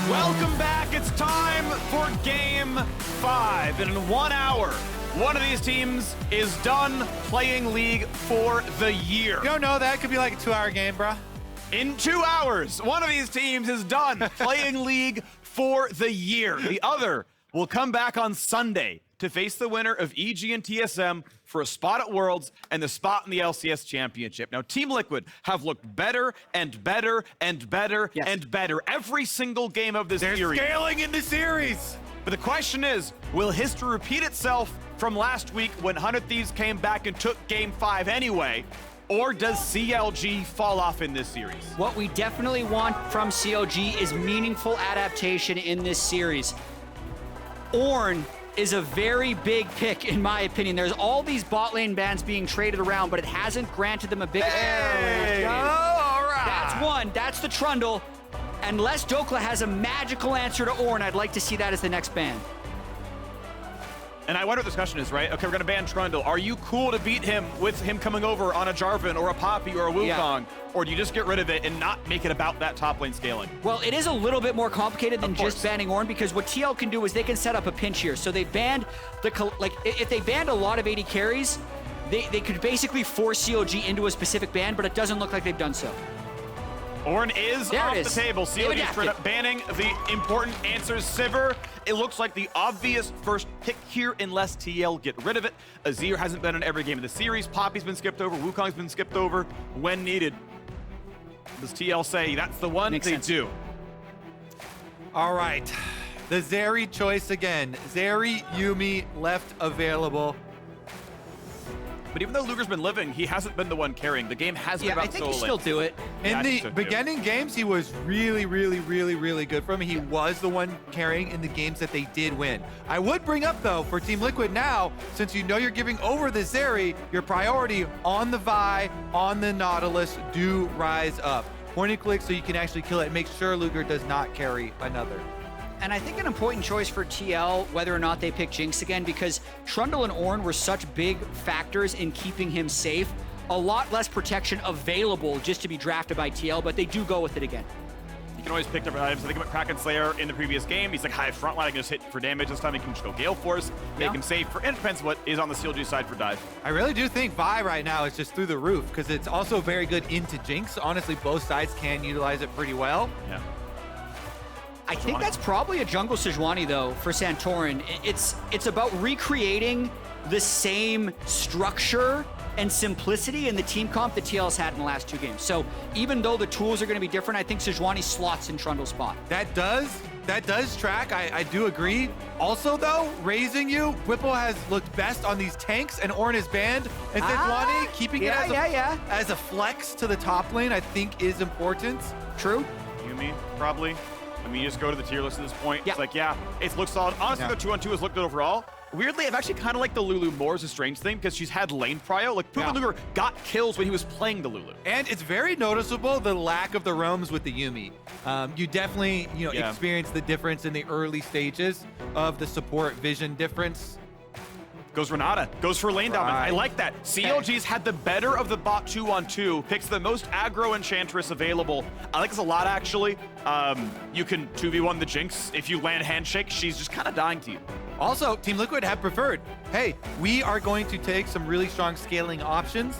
Welcome back. It's time for Game 5. And in 1 hour, one of these teams is done playing League for the year. You don't know that? It could be like a 2-hour game, bro. In 2 hours, one of these teams is done playing League for the year. The other will come back on Sunday to face the winner of EG and TSM for a spot at Worlds and the spot in the LCS Championship. Now, Team Liquid have looked better and better and better and better every single game of this series. They're scaling in the series. But the question is, will history repeat itself from last week when 100 Thieves came back and took Game 5 anyway? Or does CLG fall off in this series? What we definitely want from CLG is meaningful adaptation in this series. Ornn is a very big pick, in my opinion. There's all these bot lane bans being traded around, but it hasn't granted them a big... Hey! All right. That's one. That's the Trundle. Unless Dhokla has a magical answer to Ornn, I'd like to see that as the next ban. And I wonder what the discussion is, right? Okay, we're gonna ban Trundle. Are you cool to beat him with him coming over on a Jarvan or a Poppy or a Wukong? Or do you just get rid of it and not make it about that top lane scaling? Well, it is a little bit more complicated than just banning Ornn, because what TL can do is they can set up a pinch here. So they banned the, like, if they banned a lot of AD carries, they could basically force CLG into a specific ban, but it doesn't look like they've done so. Ornn is off the table. CLG is straight up banning the important answers. Sivir, it looks like the obvious first pick here unless TL get rid of it. Azir hasn't been in every game of the series. Poppy's been skipped over. Wukong's been skipped over when needed. Does TL say that's the one? They do. All right. The Zeri choice again. Zeri, Yuumi left available. But even though Luger's been living, he hasn't been the one carrying. The game has been about I think he still do it. In the beginning games, he was really good for him. He was the one carrying in the games that they did win. I would bring up, though, for Team Liquid now, since you know you're giving over the Zeri, your priority on the Vi, on the Nautilus, do rise up. Point and click so you can actually kill it. Make sure Luger does not carry another. And I think an important choice for TL, whether or not they pick Jinx again, because Trundle and Ornn were such big factors in keeping him safe. A lot less protection available just to be drafted by TL, but they do go with it again. You can always pick different items. I think about Kraken Slayer in the previous game. He's like high frontline. I can just hit for damage. This time he can just go Gale Force. Make him safe. And it depends what is on the CLG side for dive. I really do think Vi right now is just through the roof because it's also very good into Jinx. Honestly, both sides can utilize it pretty well. Yeah. I think that's probably a jungle Sejuani, though, for Santorin. It's about recreating the same structure and simplicity in the team comp that TL's had in the last 2 games. So even though the tools are going to be different, I think Sejuani slots in Trundle's spot. That does track. I do agree. Also, though, raising you, Bwipo has looked best on these tanks, and Ornn is banned. And Sejuani keeping it as a flex to the top lane, I think is important. True. Yuumi, probably. I mean, you just go to the tier list at this point. It's like, it looks solid. Honestly, the 2-on-2 has looked good overall. Weirdly, I've actually kind of liked the Lulu more as a strange thing because she's had lane prio. Like, Poome and Luger got kills when he was playing the Lulu. And it's very noticeable, the lack of the roams with the Yuumi. You definitely, experience the difference in the early stages of the support vision difference. Goes Renata, goes for lane dominance. I like that. CLG's had the better of the bot 2-on-2, picks the most aggro enchantress available. I like this a lot, actually. You can 2v1 the Jinx. If you land handshake, she's just kind of dying to you. Also, Team Liquid have preferred, hey, we are going to take some really strong scaling options,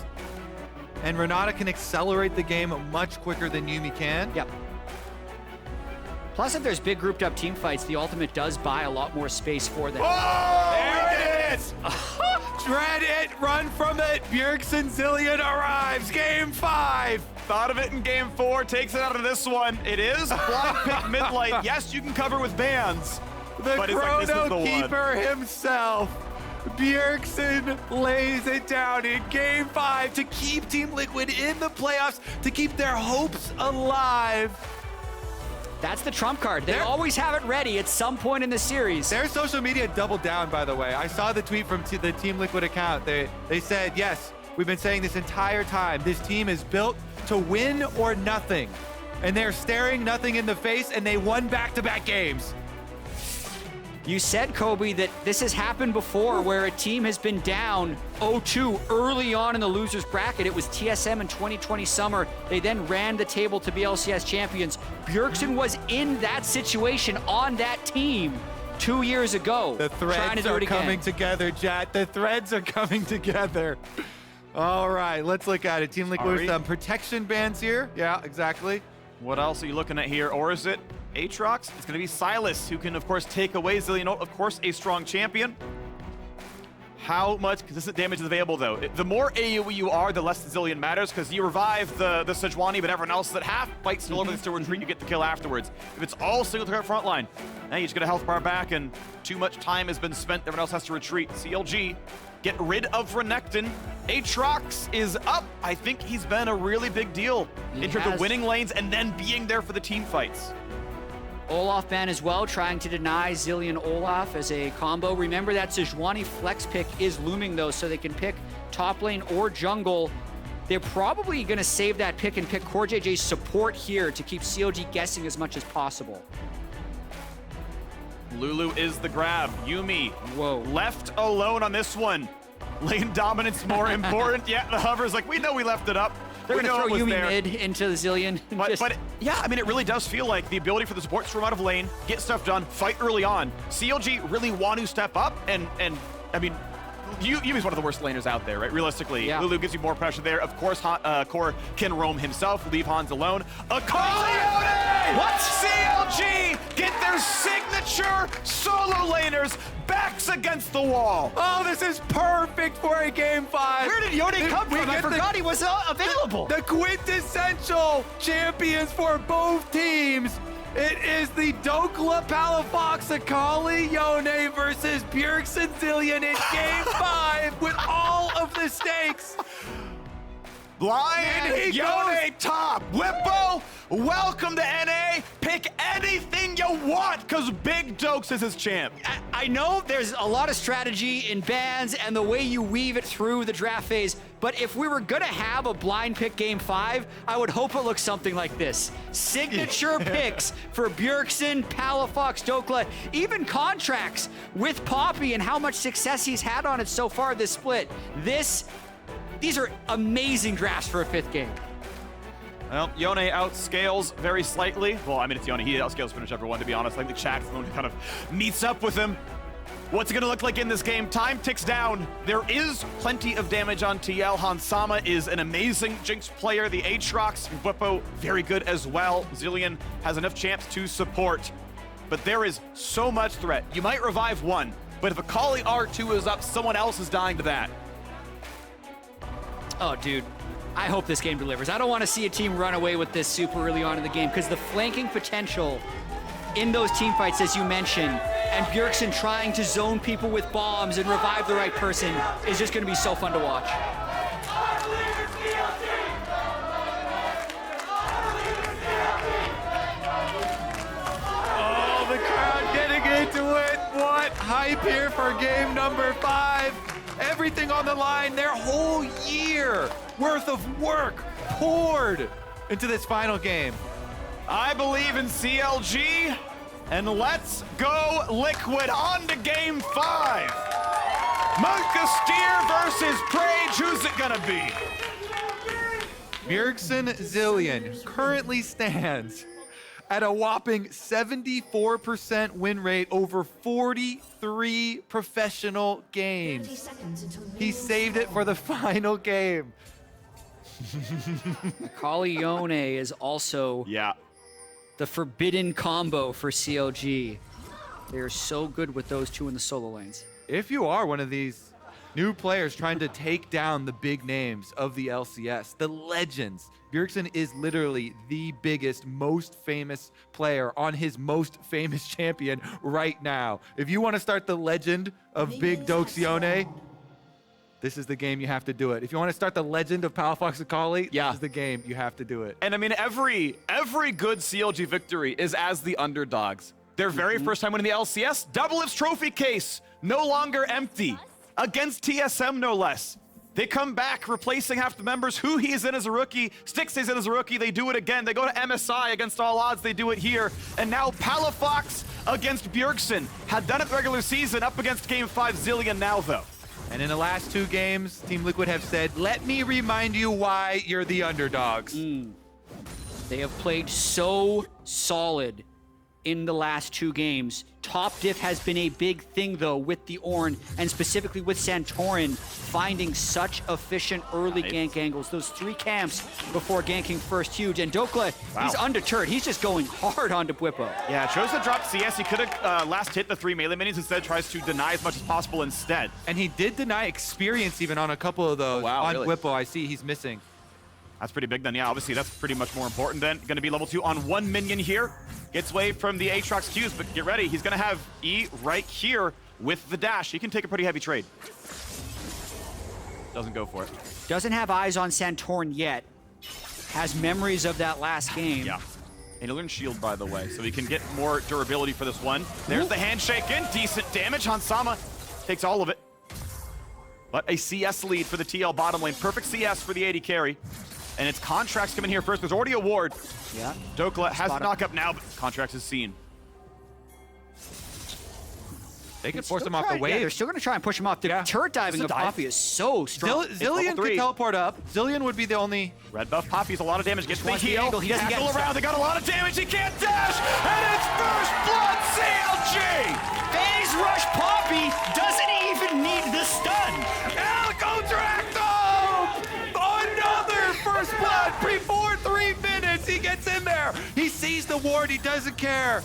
and Renata can accelerate the game much quicker than Yuumi can. Yep. Plus, if there's big grouped up team fights, the ultimate does buy a lot more space for them. Oh, there it is! Dread it, run from it. Bjergsen Zilean arrives. Game 5. Thought of it in game 4, takes it out of this one. It is blind pick mid lane. Yes, you can cover with bans. The Chrono Keeper himself. Bjergsen lays it down in game 5 to keep Team Liquid in the playoffs, to keep their hopes alive. That's the trump card. They always have it ready at some point in the series. Their social media doubled down, by the way. I saw the tweet from the Team Liquid account. They said, yes, we've been saying this entire time, this team is built to win or nothing. And they're staring nothing in the face, and they won back-to-back games. You said, Kobe, that this has happened before where a team has been down 0-2 early on in the loser's bracket. It was TSM in 2020 summer. They then ran the table to be LCS champions. Bjergsen was in that situation on that team 2 years ago. The threads are coming together, Jatt. The threads are coming together. All right, let's look at it. Team Liquid with some protection bands here. Yeah, exactly. What else are you looking at here? Or is it Aatrox? It's going to be Silas, who can, of course, take away Zilean. Of course, a strong champion. How much consistent damage is available, though? The more AoE you are, the less the Zilean matters, because you revive the Sejuani, but everyone else is at half, fight still over the still retreat, you get the kill afterwards. If it's all single target front line, now you just get a health bar back, and too much time has been spent, everyone else has to retreat. CLG, get rid of Renekton. Aatrox is up. I think he's been a really big deal in terms of winning lanes and then being there for the team fights. Olaf ban as well, trying to deny Zilean Olaf as a combo. Remember that Sejuani flex pick is looming though, so they can pick top lane or jungle. They're probably going to save that pick and pick CoreJJ's support here to keep CLG guessing as much as possible. Lulu is the grab. Yuumi, whoa, left alone on this one. Lane dominance more important. Yeah, the hover's like, we know we left it up. They're going to throw Yuumi mid into the Zilean. But yeah, I mean, it really does feel like the ability for the support to roam out of lane, get stuff done, fight early on. CLG really want to step up, and I mean, Yuumi's one of the worst laners out there, right? Realistically, yeah. Lulu gives you more pressure there. Of course, Core can roam himself, leave Hans alone. Akali! What? CLG get their signature solo laners backs against the wall. Oh, this is perfect for a game 5. Where did Yone come from? I forgot he was available. The quintessential champions for both teams. It is the Dhokla Palafox Akali Yone versus Bjergsen Zilean in game 5 with all of the stakes. Blind Yone top. Bwipo, welcome to NA. Pick anything you want, because Big Dokes is his champ. I know there's a lot of strategy in bans and the way you weave it through the draft phase, but if we were going to have a blind pick game 5, I would hope it looks something like this. Signature picks for Bjergsen, Palafox, Dhokla, even Contractz with Poppy and how much success he's had on it so far this split. These are amazing drafts for a 5th game. Well, Yone outscales very slightly. Well, I mean, it's Yone. He outscales pretty much everyone, to be honest. I think the chat's the one who kind of meets up with him. What's it going to look like in this game? Time ticks down. There is plenty of damage on TL. Hansama is an amazing Jinx player. The Aatrox, Bwipo, very good as well. Zilean has enough champs to support. But there is so much threat. You might revive one, but if Akali R2 is up, someone else is dying to that. Oh, dude, I hope this game delivers. I don't want to see a team run away with this super early on in the game, because the flanking potential in those team fights, as you mentioned, and Bjergsen trying to zone people with bombs and revive the right person is just going to be so fun to watch. Oh, the crowd getting into it. What hype here for game number 5. Everything on the line, their whole year worth of work poured into this final game. I believe in CLG, and let's go Liquid on to game 5. Monkasteer versus Phreak, who's it gonna be? Bjergsen Zilean currently stands at a whopping 74% win rate over 43 professional games. He saved it for the final game. Akali Yone is also the forbidden combo for CLG. They are so good with those two in the solo lanes. If you are one of these new players trying to take down the big names of the LCS, the legends, Bjergsen is literally the biggest, most famous player on his most famous champion right now. If you want to start the legend of Big Dokes Yone, this is the game you have to do it. If you want to start the legend of Palafox Akali, this is the game you have to do it. And I mean, every good CLG victory is as the underdogs. Their very first time winning the LCS, double its trophy case, no longer empty, against TSM no less. They come back, replacing half the members. Who he is in as a rookie, Styx is in as a rookie. They do it again. They go to MSI against all odds. They do it here. And now Palafox against Bjergsen. Had done it the regular season, up against Game 5 Zilean now, though. And in the last 2 games, Team Liquid have said, let me remind you why you're the underdogs. They have played so solid in the last 2 games. Top diff has been a big thing, though, with the Ornn, and specifically with Santorin, finding such efficient early gank angles. Those 3 camps before ganking first huge. And Dhokla, he's undeterred. He's just going hard onto Bwipo. Yeah, chose to drop CS. He could have last hit the 3 melee minions. Instead, tries to deny as much as possible instead. And he did deny experience even on a couple of those. On really? Bwipo, I see he's missing. That's pretty big then. Yeah, obviously that's pretty much more important then. Going to be level 2 on 1 minion here. Gets away from the Aatrox Qs, but get ready. He's going to have E right here with the dash. He can take a pretty heavy trade. Doesn't go for it. Doesn't have eyes on Santorin yet. Has memories of that last game. Yeah. And he'll learn shield, by the way, so he can get more durability for this one. There's the handshake in. Decent damage. Hansama takes all of it. But a CS lead for the TL bottom lane. Perfect CS for the AD carry. And it's Contractz coming here first. There's already a ward. Yeah. Dhokla has to knock up now, but Contractz is seen. They can force him off the wave. Yeah, they're still going to try and push him off. The turret diving of Poppy is so strong. Zilean could teleport up. Zilean would be the only... Red buff Poppy's a lot of damage. Gets the Watch the heal. angle. He doesn't get all around. They got a lot of damage. He can't dash. And it's first blood CLG. Phase rush Poppy doesn't even need the stun. Contractz! Another first blood before 3 minutes. He gets in there. He sees the ward. He doesn't care.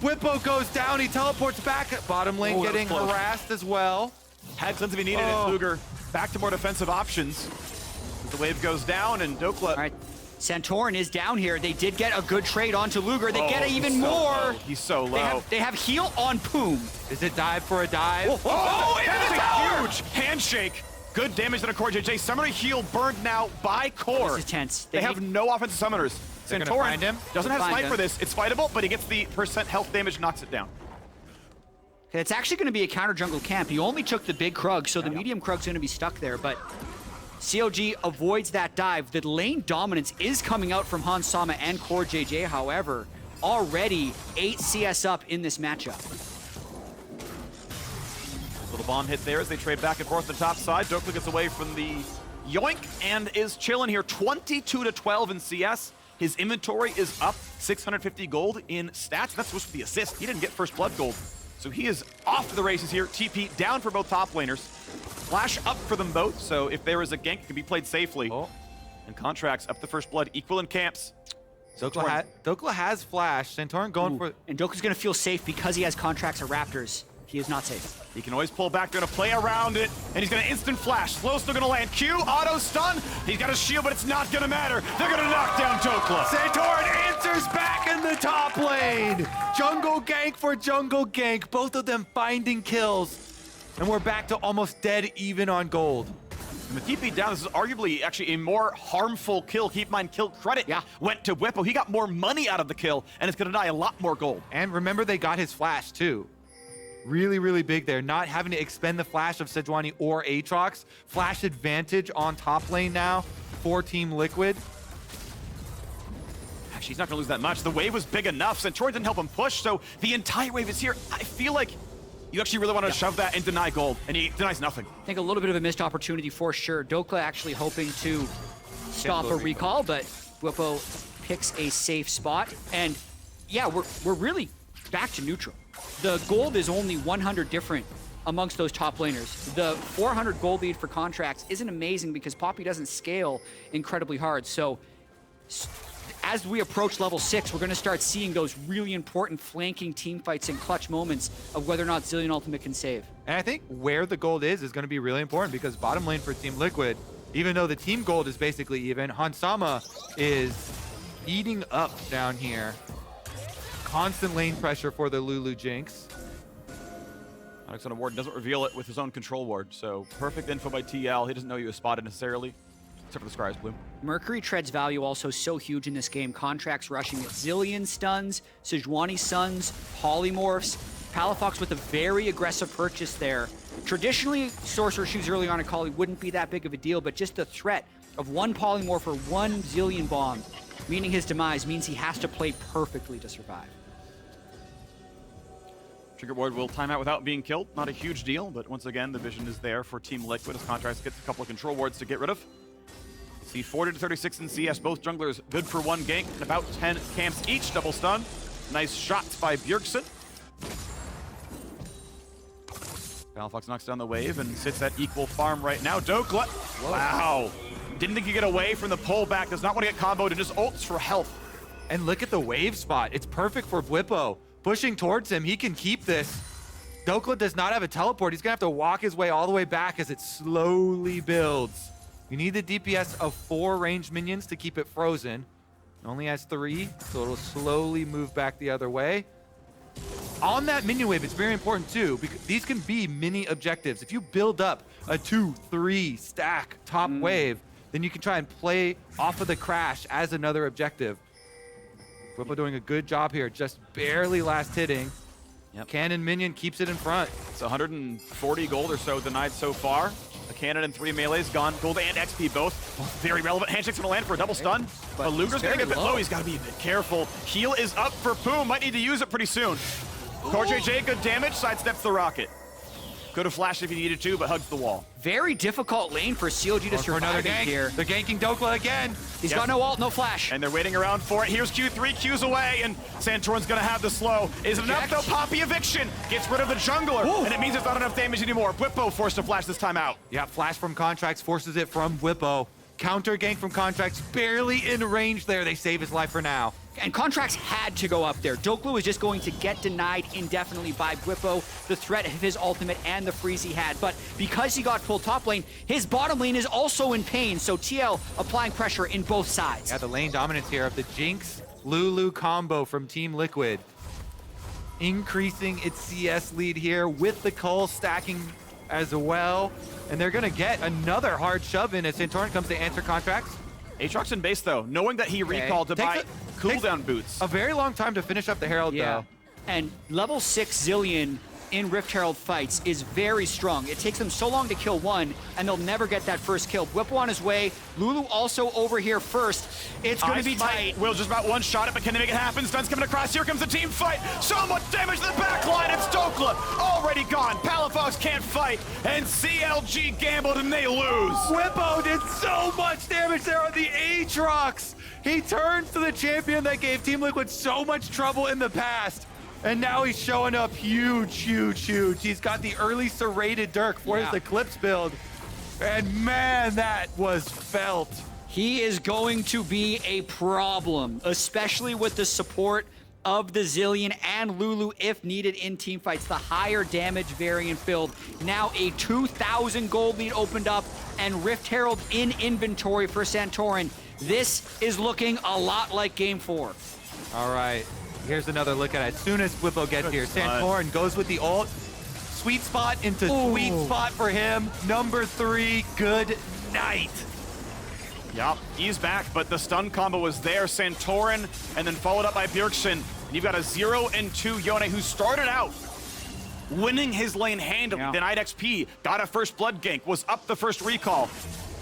Bwipo goes down. He teleports back. Bottom lane getting harassed as well. Had sense if he needed it. Luger back to more defensive options. The wave goes down and Dhokla. All right. Santorin is down here. They did get a good trade onto Luger. They get even more. He's so low. They have heal on Poome. Is it dive for a dive? That's a huge handshake. Good damage on a CoreJJ. Summoner heal burned now by Core. This is tense. They have no offensive summoners. They're gonna Santorin find him? doesn't have Find smite him. for this. It's fightable, but he gets the % health damage, knocks it down. It's actually going to be a counter jungle camp. He only took the big Krug, so the medium Krug's going to be stuck there, but CLG avoids that dive. The lane dominance is coming out from Hansama and CoreJJ, however. Already 8 CS up in this matchup. Little bomb hit there as they trade back and forth the top side. Dhokla gets away from the yoink and is chilling here. 22-12 in CS. His inventory is up 650 gold in stats. That's supposed to be the assist. He didn't get first blood gold. So he is off to the races here. TP down for both top laners. Flash up for them both. So if there is a gank, it can be played safely. And Contractz up the first blood. Equal in camps. Dhokla has flash. Santorin going for... And Dhokla's going to feel safe because he has Contractz or Raptors. He is not safe. He can always pull back. They're going to play around it. And he's going to instant flash. Slow still going to land. Q, auto stun. He's got a shield, but it's not going to matter. They're going to knock down Dhokla. Santorin answers back in the top lane. Jungle gank for jungle gank. Both of them finding kills. And we're back to almost dead even on gold. And the TP down, this is arguably actually a more harmful kill. Keep in mind, kill credit went to Bwipo. He got more money out of the kill, and it's going to deny a lot more gold. And remember, they got his flash too. Really, really big there. Not having to expend the flash of Sejuani or Aatrox. Flash advantage on top lane now for Team Liquid. Actually, he's not going to lose that much. The wave was big enough. Santorin didn't help him push, so the entire wave is here. I feel like you actually really want to shove that and deny gold, and he denies nothing. I think a little bit of a missed opportunity for sure. Dhokla actually hoping to stop a recall, but Bwipo picks a safe spot. And yeah, we're really back to neutral. The gold is only 100 different amongst those top laners. The 400 gold lead for Contractz isn't amazing because Poppy doesn't scale incredibly hard. So as we approach level 6, we're going to start seeing those really important flanking team fights and clutch moments of whether or not Zilean Ultimate can save. And I think where the gold is going to be really important because bottom lane for Team Liquid, even though the team gold is basically even, Hansama is eating up down here. Constant lane pressure for the Lulu Jinx. Alex on a ward doesn't reveal it with his own control ward, so perfect info by TL. He doesn't know he was spotted necessarily, except for the Scry's Bloom. Mercury Tread's value also so huge in this game. Contractz rushing it. Zilean stuns, Sejuani stuns, polymorphs. Palafox with a very aggressive purchase there. Traditionally, Sorcerer Shoes early on Akali wouldn't be that big of a deal, but just the threat of one Polymorph or one Zilean bomb, meaning his demise, means he has to play perfectly to survive. Trigger Ward will time out without being killed. Not a huge deal, but once again, the vision is there for Team Liquid as Contractz gets a couple of control wards to get rid of. See 40 to 36 in CS, both junglers good for one gank, and about 10 camps each, double stun. Nice shots by Bjergsen. Palafox knocks down the wave and sits at equal farm right now. Dhokla, wow. Didn't think you get away from the pullback, does not want to get comboed and just ults for health. And look at the wave spot. It's perfect for Bwipo. Pushing towards him, he can keep this. Dhokla does not have a teleport. He's gonna have to walk his way all the way back as it slowly builds. You need the DPS of 4 ranged minions to keep it frozen. It only has 3, so it'll slowly move back the other way. On that minion wave, it's very important too, because these can be mini objectives. If you build up a 2-3 stack top wave, then you can try and play off of the crash as another objective. Bwipo doing a good job here, just barely last hitting. Yep. Cannon minion keeps it in front. It's 140 gold or so denied so far. A cannon and 3 melees gone. Gold and XP both. Very relevant. Handshake's gonna land for a double stun. But Luger's gonna get a bit low. He's gotta be a bit careful. Heal is up for Poome. Might need to use it pretty soon. CoreJJ, good damage. Sidesteps the rocket. Could have flashed if he needed to, but hugs the wall. Very difficult lane for CLG to survive here. They're ganking Dhokla again. He's got no ult, no flash. And they're waiting around for it. Here's Q3, Q's away, and Santorin's gonna have the slow. Is it enough though? Poppy eviction gets rid of the jungler, and it means it's not enough damage anymore. Bwipo forced to flash this time out. Yeah, flash from Contractz forces it from Bwipo. Counter gank from Contractz, barely in range there. They save his life for now. And Contractz had to go up there. Dhokla was just going to get denied indefinitely by Bwipo, the threat of his ultimate and the freeze he had. But because he got pulled top lane, his bottom lane is also in pain. So TL applying pressure in both sides. Yeah, the lane dominance here of the Jinx Lulu combo from Team Liquid. Increasing its CS lead here with the Cull stacking as well. And they're gonna get another hard shove in as Santorin comes to answer Contractz. Aatrox in base though, knowing that he recalled to buy cooldown boots. A very long time to finish up the Herald though. And level 6 Zilean in Rift Herald fights is very strong. It takes them so long to kill one, and they'll never get that first kill. Bwipo on his way. Lulu also over here first. It's going to be tight. Will just about one shot it, but can they make it happen? Stun's coming across. Here comes the team fight. So much damage to the back line. It's Dhokla already gone. Palafox can't fight, and CLG gambled and they lose. Bwipo did so much damage there on the Aatrox. He turns to the champion that gave Team Liquid so much trouble in the past. And now he's showing up huge, huge, huge. He's got the early serrated Dirk for his Eclipse build. And man, that was felt. He is going to be a problem, especially with the support of the Zilean and Lulu if needed in team fights. The higher damage variant build. Now a 2,000 gold lead opened up and Rift Herald in inventory for Santorin. This is looking a lot like Game 4. All right. Here's another look at it. As soon as Bwipo gets here, Santorin goes with the ult. Sweet spot into sweet spot for him. Number 3, good night. Yup, he's back, but the stun combo was there. Santorin, and then followed up by Bjergsen. You've got a 0 and 2 Yone who started out winning his lane handily. Denied XP, got a first blood gank, was up the first recall.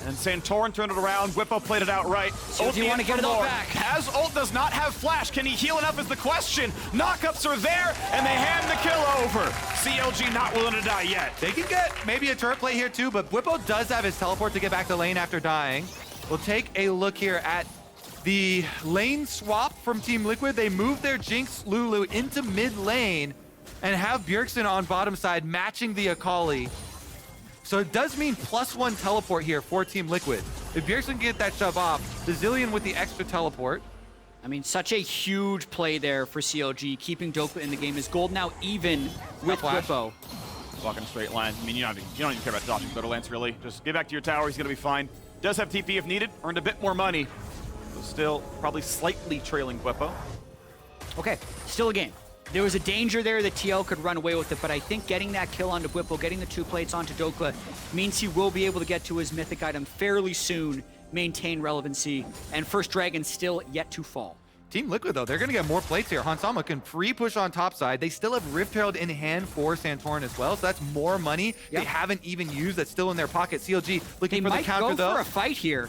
And Santorin turned it around. Bwipo played it out right. So do you want to get it all back? Has ult, does not have flash. Can he heal enough is the question. Knockups are there, and they hand the kill over. CLG not willing to die yet. They can get maybe a turret play here too, but Bwipo does have his teleport to get back to lane after dying. We'll take a look here at the lane swap from Team Liquid. They move their Jinx Lulu into mid lane and have Bjergsen on bottom side matching the Akali. So it does mean +1 teleport here for Team Liquid. If Bjergsen can get that shove off, the Zilean with the extra teleport. I mean, such a huge play there for CLG, keeping Dhokla in the game. Is gold now even with Bwipo? Walking a straight line. I mean, you don't even care about dodging Lance, really. Just get back to your tower. He's going to be fine. Does have TP if needed. Earned a bit more money. So still probably slightly trailing Bwipo. Okay, still a game. There was a danger there that TL could run away with it, but I think getting that kill onto Bwipo, getting the 2 plates onto Dhokla, means he will be able to get to his mythic item fairly soon, maintain relevancy, and First Dragon still yet to fall. Team Liquid, though, they're going to get more plates here. Hansama can free push on top side. They still have Rift Herald in hand for Santorin as well, so that's more money they haven't even used that's still in their pocket. CLG looking for the counter, though. They might go for a fight here.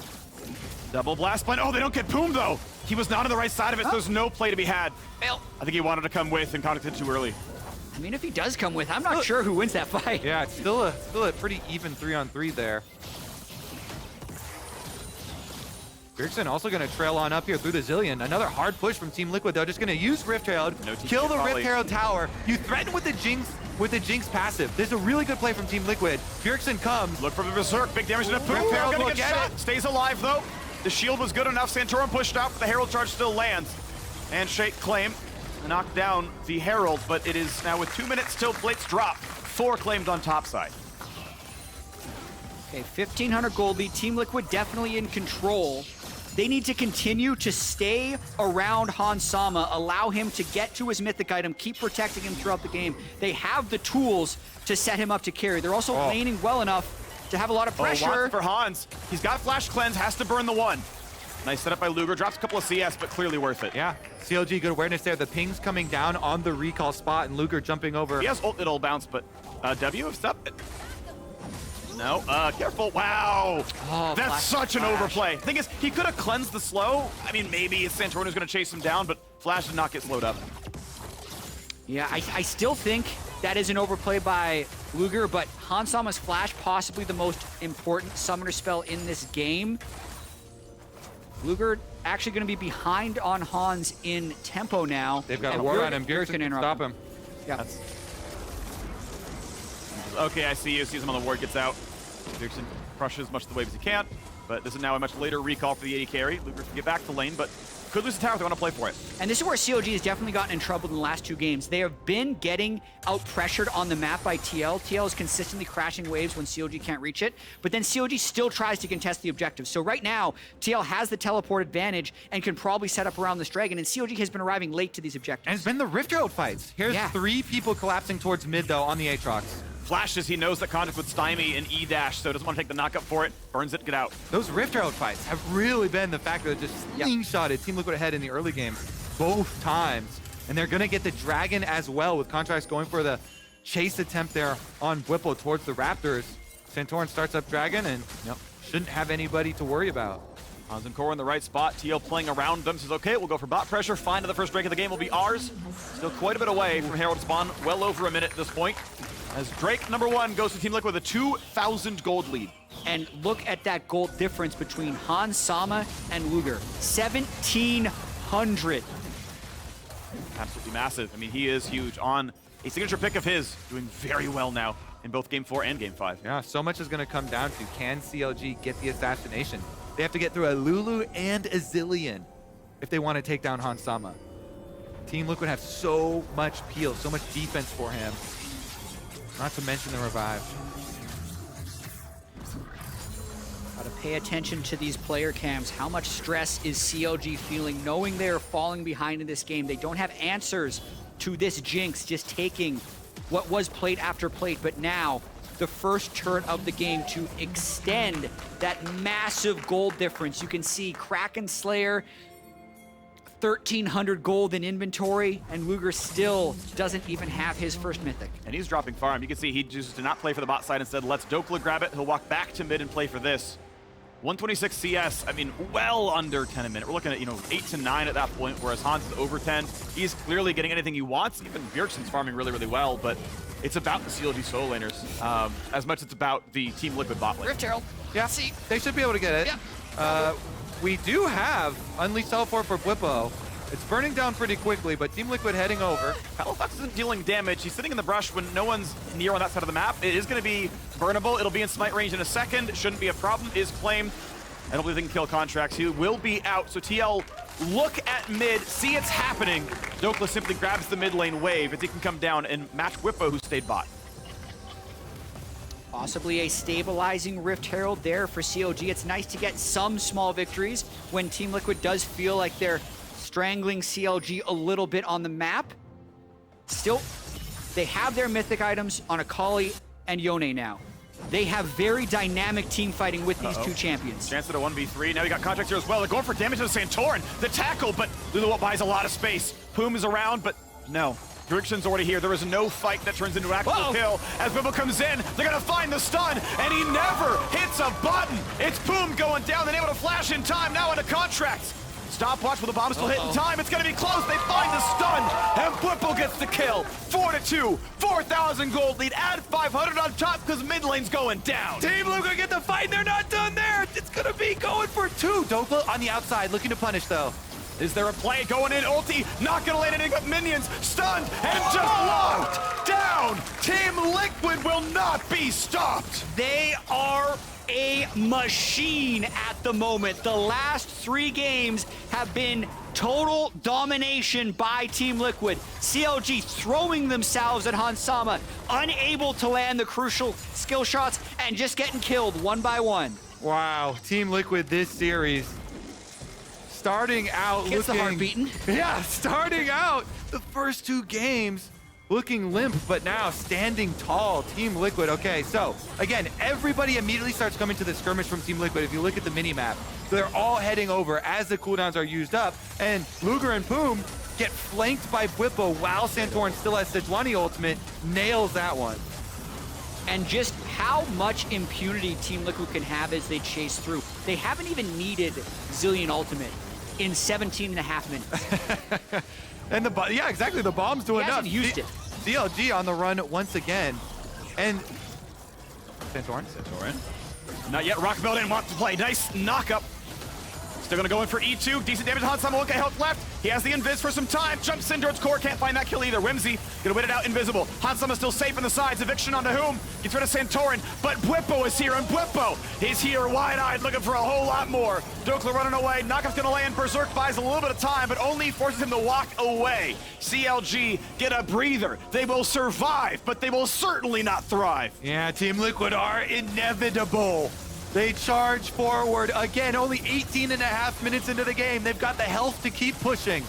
Double blast plan. Oh, they don't get Poome, though. He was not on the right side of it, so there's no play to be had. I think he wanted to come with and contacted too early. I mean, if he does come with, I'm not sure who wins that fight. Yeah, it's still a pretty even 3-on-3 there. Bjergsen also going to trail on up here through the Zilean. Another hard push from Team Liquid, though. Just going to use Rift Herald, kill the Rift Herald tower. You threaten with the Jinx passive. There's a really good play from Team Liquid. Bjergsen comes. Look for the Berserk. Big damage to Poome. Rift Herald will get shot. it. Stays alive, though. The shield was good enough. Santorin pushed out, but the Herald charge still lands. And Shake claim. Knocked down the Herald, but it is now with 2 minutes till plates drop. 4 claimed on top side. Okay, 1,500 gold lead. Team Liquid definitely in control. They need to continue to stay around Hansama, allow him to get to his mythic item, keep protecting him throughout the game. They have the tools to set him up to carry. They're also laning well enough to have a lot of pressure. For Hans. He's got Flash Cleanse, has to burn the one. Nice setup by Luger. Drops a couple of CS, but clearly worth it. Yeah, CLG, good awareness there. The ping's coming down on the recall spot, and Luger jumping over. He has ult, it'll bounce, but W of step. No, careful. Wow. Oh, that's such an overplay. Thing is, he could have cleansed the slow. I mean, maybe Santorin was going to chase him down, but Flash did not get slowed up. Yeah, I still think that is an overplay by Luger, but Hansama's Flash, possibly the most important summoner spell in this game. Luger actually going to be behind on Hans in tempo now. They've got a ward on him. Bjergsen can stop him. Yeah. Okay, I see you. Sees him on the ward, gets out. Bjergsen crushes much of the wave as he can, but this is now a much later recall for the AD carry. Luger can get back to lane, but could lose the tower if they want to play for it. And this is where CLG has definitely gotten in trouble in the last 2 games. They have been getting out-pressured on the map by TL. TL is consistently crashing waves when CLG can't reach it, but then CLG still tries to contest the objective. So right now, TL has the teleport advantage and can probably set up around this dragon, and CLG has been arriving late to these objectives. And it's been the Rift Herald fights. Here's 3 people collapsing towards mid, though, on the Aatrox. Flashes, he knows that Contractz would stymie an E-dash, so doesn't want to take the knockup for it. Burns it, get out. Those Rift Herald fights have really been the factor that just slingshotted Team Liquid ahead in the early game both times. And they're going to get the dragon as well, with Contractz going for the chase attempt there on Bwipo towards the Raptors. Santorin starts up dragon and shouldn't have anybody to worry about. Hans and Core in the right spot. TL playing around them, says, okay, we'll go for bot pressure. Find the first break of the game will be ours. Still quite a bit away from Herald spawn, well over a minute at this point. As Drake, #1, goes to Team Liquid with a 2,000 gold lead. And look at that gold difference between Hansama and Luger. 1,700. Absolutely massive. I mean, he is huge on a signature pick of his, doing very well now in both Game 4 and Game 5. Yeah, so much is going to come down to, can CLG get the assassination? They have to get through a Lulu and a Zilean if they want to take down Hansama. Team Liquid have so much peel, so much defense for him. Not to mention the revive. Got to pay attention to these player cams. How much stress is CLG feeling, knowing they are falling behind in this game? They don't have answers to this Jinx, just taking what was plate after plate, but now the first turn of the game to extend that massive gold difference. You can see Kraken Slayer, 1,300 gold in inventory, and Luger still doesn't even have his first mythic. And he's dropping farm. You can see he chooses to not play for the bot side. Instead, lets Dhokla grab it. He'll walk back to mid and play for this. 126 CS, I mean, well under 10 a minute. We're looking at, 8 to 9 at that point, whereas Hans is over 10. He's clearly getting anything he wants. Even Bjergsen's farming really, really well, but it's about the CLG solo laners as much as it's about the Team Liquid bot lane. Rift Herald. Yeah, they should be able to get it. Yeah. We do have Unleashed Teleport for Bwipo. It's burning down pretty quickly, but Team Liquid heading over. Palafox isn't dealing damage. He's sitting in the brush when no one's near on that side of the map. It is going to be burnable. It'll be in smite range in a second. Shouldn't be a problem. Is claimed. I don't believe they can kill Contractz. He will be out. So TL, look at mid. See it's happening. Dhokla simply grabs the mid lane wave as he can come down and match Bwipo, who stayed bot. Possibly a stabilizing Rift Herald there for CLG. It's nice to get some small victories when Team Liquid does feel like they're strangling CLG a little bit on the map. Still, they have their mythic items on Akali and Yone now. They have very dynamic team fighting with these two champions. Chance at a 1v3. Now we got Contractz here as well. They're going for damage to Santorin. The tackle, but Lulu buys a lot of space. Poome is around, but no. Bjergsen's already here. There is no fight that turns into an actual kill. As Bwipo comes in, they're gonna find the stun, and he never hits a button. It's Poome going down. They're able to flash in time now into Contractz. Stopwatch with the bomb still hitting time. It's gonna be close. They find the stun, and Bwipo gets the kill. 4-2, 4,000 gold lead. Add 500 on top because mid lane's going down. Team Luger get the fight. They're not done there. It's gonna be going for 2. Dhokla on the outside, looking to punish though. Is there a play going in? Ulti, not gonna land anything but minions. Stunned and just locked down. Team Liquid will not be stopped. They are a machine at the moment. The last 3 games have been total domination by Team Liquid. CLG throwing themselves at Hansama, unable to land the crucial skill shots and just getting killed one by one. Wow, Team Liquid this series. Starting out Gets the heart beating. Yeah, starting out the first 2 games looking limp, but now standing tall. Team Liquid. Okay, so again, everybody immediately starts coming to the skirmish from Team Liquid. If you look at the mini-map, they're all heading over as the cooldowns are used up, and Luger and Poome get flanked by Bwipo while Santorin still has Sejuani ultimate, nails that one. And just how much impunity Team Liquid can have as they chase through. They haven't even needed Zilean ultimate in 17.5 minutes. And yeah, exactly, the bomb's doing enough. He hasn't used it. CLG on the run once again. And Santorin. Not yet. Rock Belt in wants to play. Nice knock up. Still gonna go in for E2. Decent damage. Hansama won't get health left. He has the invis for some time. Jumps in towards core. Can't find that kill either. Whimsy gonna win it out invisible. Hansama still safe in the sides. Eviction onto whom? Gets rid of Santorin. But Bwipo is here, and Bwipo is here wide-eyed looking for a whole lot more. Dhokla running away. Knockup's gonna land. Berserk buys a little bit of time, but only forces him to walk away. CLG get a breather. They will survive, but they will certainly not thrive. Yeah, Team Liquid are inevitable. They charge forward. Again, only 18.5 minutes into the game. They've got the health to keep pushing.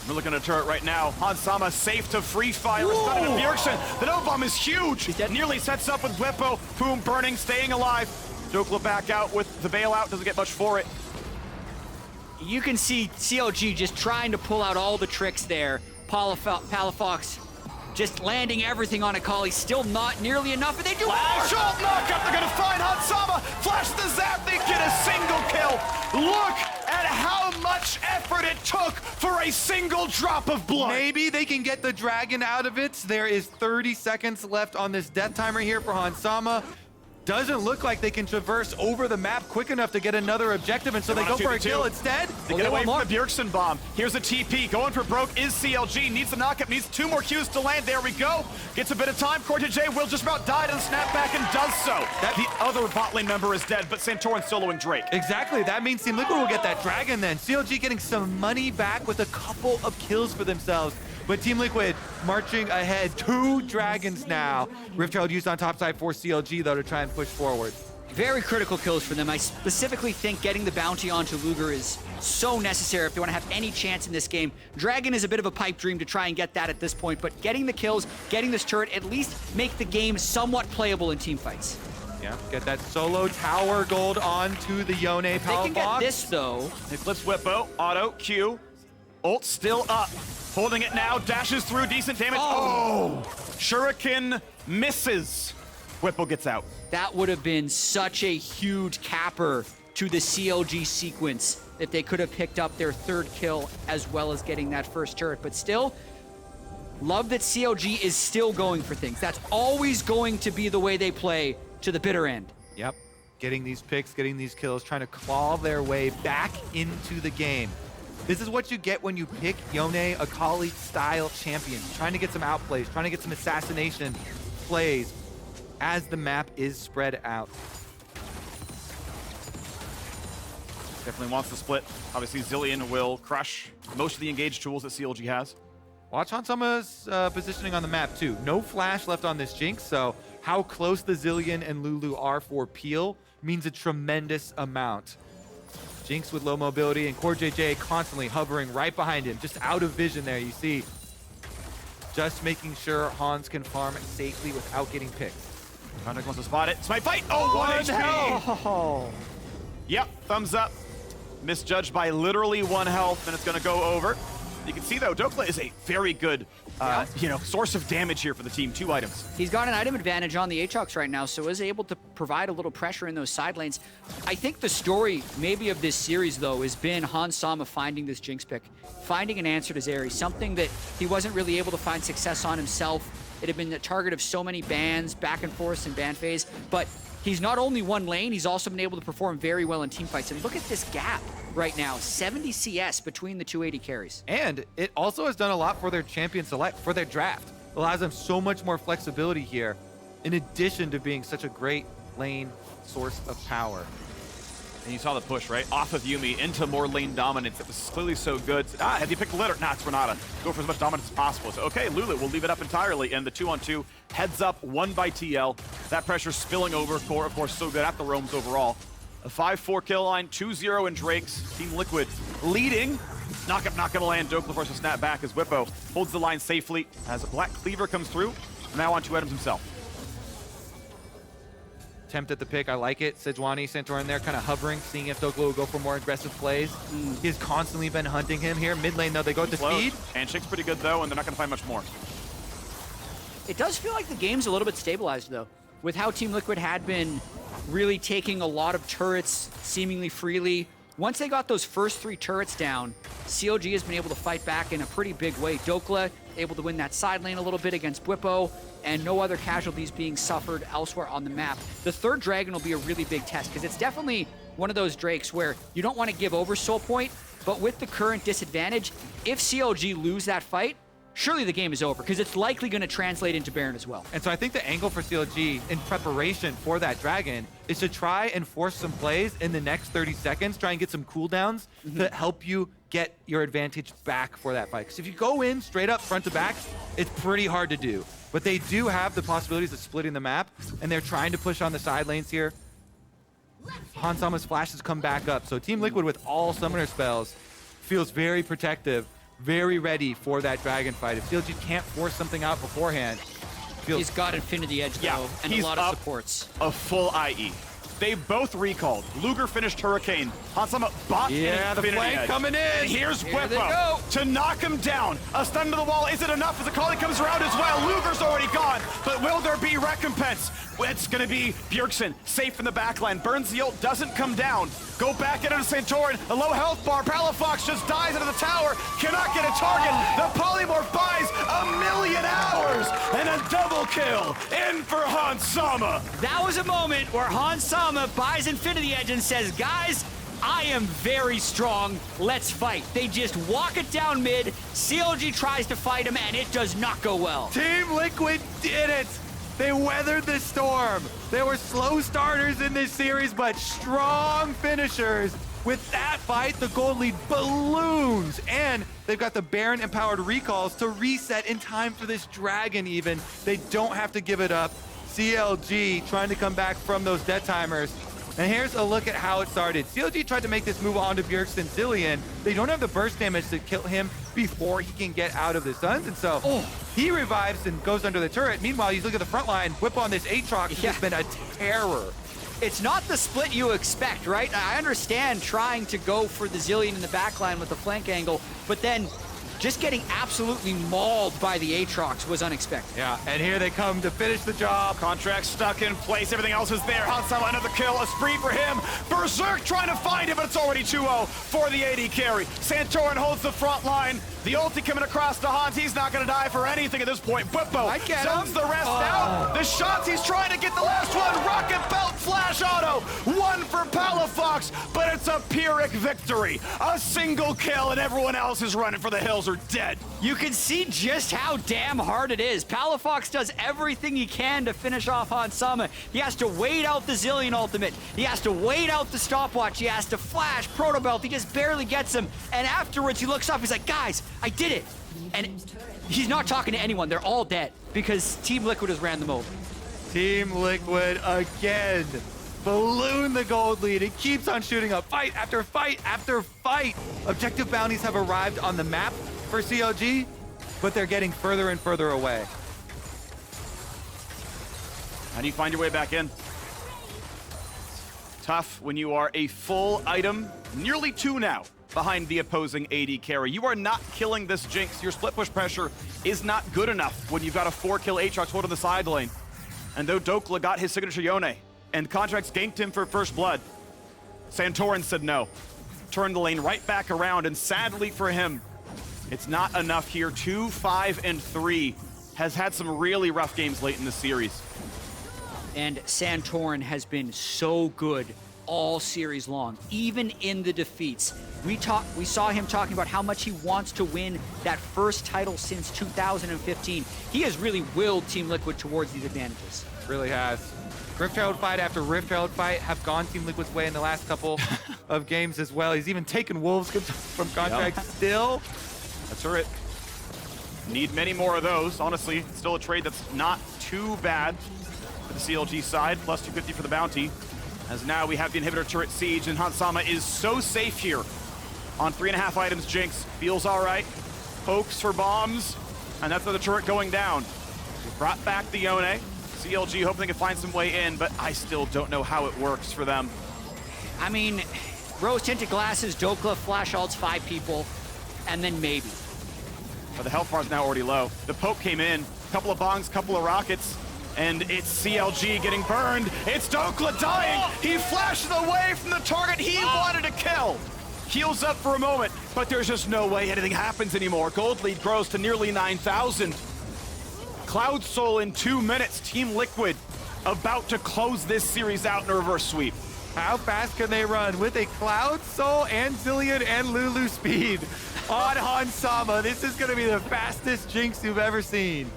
We're looking at a turret right now. Hansama safe to free fire. It's not into Bjergsen. The no bomb is huge. Nearly sets up with Bwipo. Poome burning, staying alive. Dhokla back out with the bailout. Doesn't get much for it. You can see CLG just trying to pull out all the tricks there. Palafox just landing everything on Akali, still not nearly enough, and they do Flash ult knockup, they're gonna find Hansama, flash the zap, they get a single kill. Look at how much effort it took for a single drop of blood. Maybe they can get the dragon out of it. There is 30 seconds left on this death timer here for Hansama. Doesn't look like they can traverse over the map quick enough to get another objective, and so they go for a kill instead. They get away from the Bjergsen bomb. Here's a TP. Going for broke is CLG. Needs the knockup. Needs 2 more Qs to land. There we go. Gets a bit of time. CoreJJ will just about die to the snapback and does so. The other bot lane member is dead, but Santorin soloing Drake. Exactly. That means Team Liquid will get that dragon then. CLG getting some money back with a couple of kills for themselves. But Team Liquid marching ahead. 2 dragons now. Rift Herald used on top side for CLG, though, to try and push forward. Very critical kills for them. I specifically think getting the bounty onto Luger is so necessary if they want to have any chance in this game. Dragon is a bit of a pipe dream to try and get that at this point, but getting the kills, getting this turret, at least make the game somewhat playable in team fights. Yeah, get that solo tower gold onto the Yone Palafox. They can get this, though. They flips Bwipo, auto, Q, ult still up. Holding it now, dashes through, decent damage. Oh! Shuriken misses. Bwipo gets out. That would have been such a huge capper to the CLG sequence if they could have picked up their 3rd kill as well as getting that first turret. But still, love that CLG is still going for things. That's always going to be the way they play to the bitter end. Yep. Getting these picks, getting these kills, trying to claw their way back into the game. This is what you get when you pick Yone, Akali style champions. Trying to get some outplays, trying to get some assassination plays as the map is spread out. Definitely wants the split. Obviously, Zilean will crush most of the engaged tools that CLG has. Watch Hansama's positioning on the map too. No flash left on this Jinx, so how close the Zilean and Lulu are for peel means a tremendous amount. Jinx with low mobility and CoreJJ constantly hovering right behind him, just out of vision there, you see. Just making sure Hans can farm safely without getting picked. Contractz wants to spot it. Smite fight. Oh, 1 HP. Oh. Yep, thumbs up. Misjudged by literally 1 health, and it's going to go over. You can see, though, Dhokla is a very good, source of damage here for the team. 2 items. He's got an item advantage on the Aatrox right now, so is able to provide a little pressure in those side lanes. I think the story, maybe, of this series, though, has been Hans Sama finding this Jinx pick, finding an answer to Zeri, something that he wasn't really able to find success on himself. It had been the target of so many bans, back and forth in ban phase, but he's not only won lane, he's also been able to perform very well in team fights. And look at this gap right now, 70 CS between the 280 carries. And it also has done a lot for their champion select, for their draft. It allows them so much more flexibility here, in addition to being such a great lane source of power. And you saw the push, right? Off of Yuumi into more lane dominance. It was clearly so good. Have you picked the litter? Nah, it's Renata. Go for as much dominance as possible. So, okay, Lulu will leave it up entirely. And the 2-on-2 heads up, won by TL. That pressure spilling over. Core, of course, so good at the roams overall. A 5-4 kill line, 2-0 in Drake's. Team Liquid leading. Knockup not gonna land. Dhokla forces a snap back as Bwipo holds the line safely as a Black Cleaver comes through. Now on 2 items himself. Attempt at the pick, I like it. Sejuani, Santorin there kind of hovering, seeing if Dhokla will go for more aggressive plays. He's constantly been hunting him here. Mid lane, though, they go to speed. Handshake's pretty good, though, and they're not gonna find much more. It does feel like the game's a little bit stabilized, though, with how Team Liquid had been really taking a lot of turrets seemingly freely. Once they got those first 3 turrets down, CLG has been able to fight back in a pretty big way. Dhokla able to win that side lane a little bit against Bwipo, and no other casualties being suffered elsewhere on the map. The 3rd Dragon will be a really big test, because it's definitely one of those Drakes where you don't want to give over Soul Point, but with the current disadvantage, if CLG lose that fight, surely the game is over, because it's likely going to translate into Baron as well. And so I think the angle for CLG in preparation for that Dragon is to try and force some plays in the next 30 seconds, try and get some cooldowns to help you get your advantage back for that fight. Because if you go in straight up front to back, it's pretty hard to do. But they do have the possibilities of splitting the map, and they're trying to push on the side lanes here. Hans Sama's flashes come back up, so Team Liquid with all summoner spells feels very protective, very ready for that Dragon fight. If CLG can't force something out beforehand, he's got Infinity Edge, though, and a lot of supports. A full IE. They both recalled. Luger finished Hurricane. Hans Sama bought the flank Edge. coming in. And here's Bwipo to knock him down. A stun to the wall. Is it enough as Akali comes around as well? Luger's already gone, but will there be recompense? It's going to be Bjergsen safe in the backline. Burns the ult, doesn't come down. Go back into Santorin. A low health bar. Palafox just dies into the tower. Cannot get a target. The Polymorph buys 1,000,000 hours and a double kill in for Hans Sama. That was a moment where Hans Sama buys Infinity Edge and says, guys, I am very strong. Let's fight. They just walk it down mid. CLG tries to fight him, and it does not go well. Team Liquid did it. They weathered the storm. They were slow starters in this series, but strong finishers. With that fight, the gold lead balloons, and they've got the Baron empowered recalls to reset in time for this Dragon even. They don't have to give it up. CLG trying to come back from those death timers. And here's a look at how it started. CLG tried to make this move on to Bjergsen Zilean. They don't have the burst damage to kill him before he can get out of the stuns, and so he revives and goes under the turret. Meanwhile, you look at the front line, whip on this Aatrox has been a terror. It's not the split you expect, right? I understand trying to go for the Zilean in the backline with the flank angle, but then just getting absolutely mauled by the Aatrox was unexpected. Yeah, and here they come to finish the job. Contractz stuck in place. Everything else is there. Hans Sama another kill. A spree for him. Berserk trying to find him, but it's already 2-0 for the AD carry. Santorin holds the front line. The ulti coming across to Hans. He's not going to die for anything at this point. Bwipo zones the rest out. The shots, he's trying to get the last one. Rocket belt flash auto. One for Palafox, but it's a Pyrrhic victory. A single kill, and everyone else is running for the hills or dead. You can see just how damn hard it is. Palafox does everything he can to finish off Hans Sama. He has to wait out the Zilean ultimate. He has to wait out the stopwatch. He has to flash Proto Belt. He just barely gets him. And afterwards, he looks up. He's like, guys, I did it. And he's not talking to anyone. They're all dead because Team Liquid has ran them over. Team Liquid again. Balloon the gold lead. It keeps on shooting up. Fight after fight after fight. Objective bounties have arrived on the map for CLG, but they're getting further and further away. How do you find your way back in? Tough when you are a full item, nearly 2 now, behind the opposing AD carry. You are not killing this Jinx. Your split push pressure is not good enough when you've got a 4-kill Aatrox hold on the side lane. And though Dhokla got his signature Yone, and Contractz ganked him for first blood, Santorin said no. Turned the lane right back around, and sadly for him, it's not enough here. 2, 5, and 3 has had some really rough games late in the series. And Santorin has been so good all series long, even in the defeats. We saw him talking about how much he wants to win that first title since 2015. He has really willed Team Liquid towards these advantages. Really has. Rift Herald fight after Rift Herald fight have gone Team Liquid's way in the last couple of games as well. He's even taken Wolves from Contractz still. That's it. Need many more of those. Honestly, still a trade that's not too bad for the CLG side. Plus 250 for the bounty. As now we have the inhibitor turret siege, and Hansama is so safe here on 3.5 items. Jinx feels all right. Pokes for bombs, and that's the turret going down. We brought back the Yone. CLG hoping they can find some way in, but I still don't know how it works for them. I mean, rose-tinted glasses, Dhokla, flash ults, 5 people, and then maybe. But the health bar is now already low. The poke came in, couple of bongs, couple of rockets, and it's CLG getting burned. It's Dhokla dying. He flashes away from the target he wanted to kill. Heals up for a moment, but there's just no way anything happens anymore. Gold lead grows to nearly 9,000. Cloud Soul in 2 minutes. Team Liquid about to close this series out in a reverse sweep. How fast can they run with a Cloud Soul and Zilean and Lulu speed on Hansama? This is going to be the fastest Jinx you've ever seen.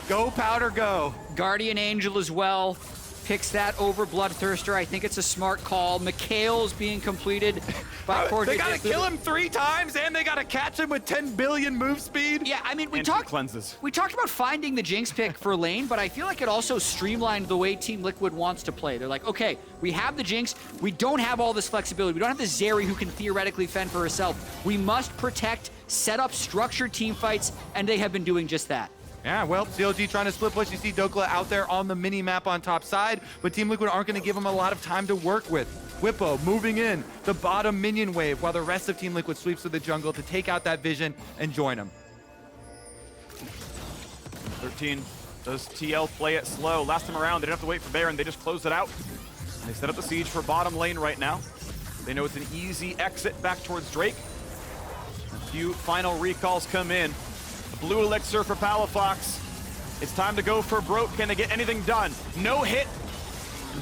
Go, Powder, go. Guardian Angel as well. Picks that over Bloodthirster. I think it's a smart call. McHale's being completed by CoreJJ. They gotta kill him 3 times, and they gotta catch him with 10 billion move speed. Yeah, I mean, we Instant talked cleanses. We talked about finding the Jinx pick for lane, but I feel like it also streamlined the way Team Liquid wants to play. They're like, okay, we have the Jinx. We don't have all this flexibility. We don't have the Zeri who can theoretically fend for herself. We must protect, set up structured team fights, and they have been doing just that. Yeah, well, CLG trying to split push. You see Dhokla out there on the mini-map on top side, but Team Liquid aren't going to give him a lot of time to work with. Bwipo moving in the bottom minion wave while the rest of Team Liquid sweeps through the jungle to take out that vision and join him. 13. Does TL play it slow? Last time around, they didn't have to wait for Baron. They just closed it out. They set up the siege for bottom lane right now. They know it's an easy exit back towards Drake. A few final recalls come in. Blue elixir for Palafox. It's time to go for broke. Can they get anything done? No hit.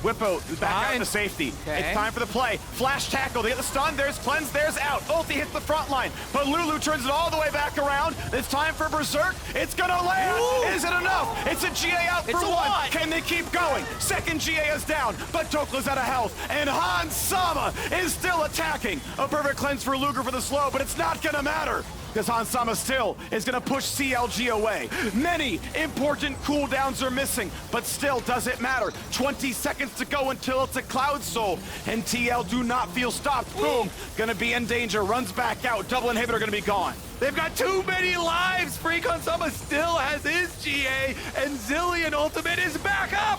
Bwipo back out to safety. Okay. It's time for the play. Flash tackle. They get the stun. There's cleanse. There's out. Ulti hits the front line. But Lulu turns it all the way back around. It's time for Berserk. It's gonna land. Woo! Is it enough? It's a GA out for It's a one. lot. Can they keep going? Second GA is down, but Dhokla's out of health. And Hansama is still attacking. A perfect cleanse for Luger for the slow, but it's not gonna matter, because Hansama still is going to push CLG away. Many important cooldowns are missing, but still does it matter. 20 seconds to go until it's a Cloud Soul, and TL do not feel stopped. Boom, going to be in danger, runs back out. Double inhibitor going to be gone. They've got too many lives. Phreak Hansama still has his GA, and Zilean ultimate is back up.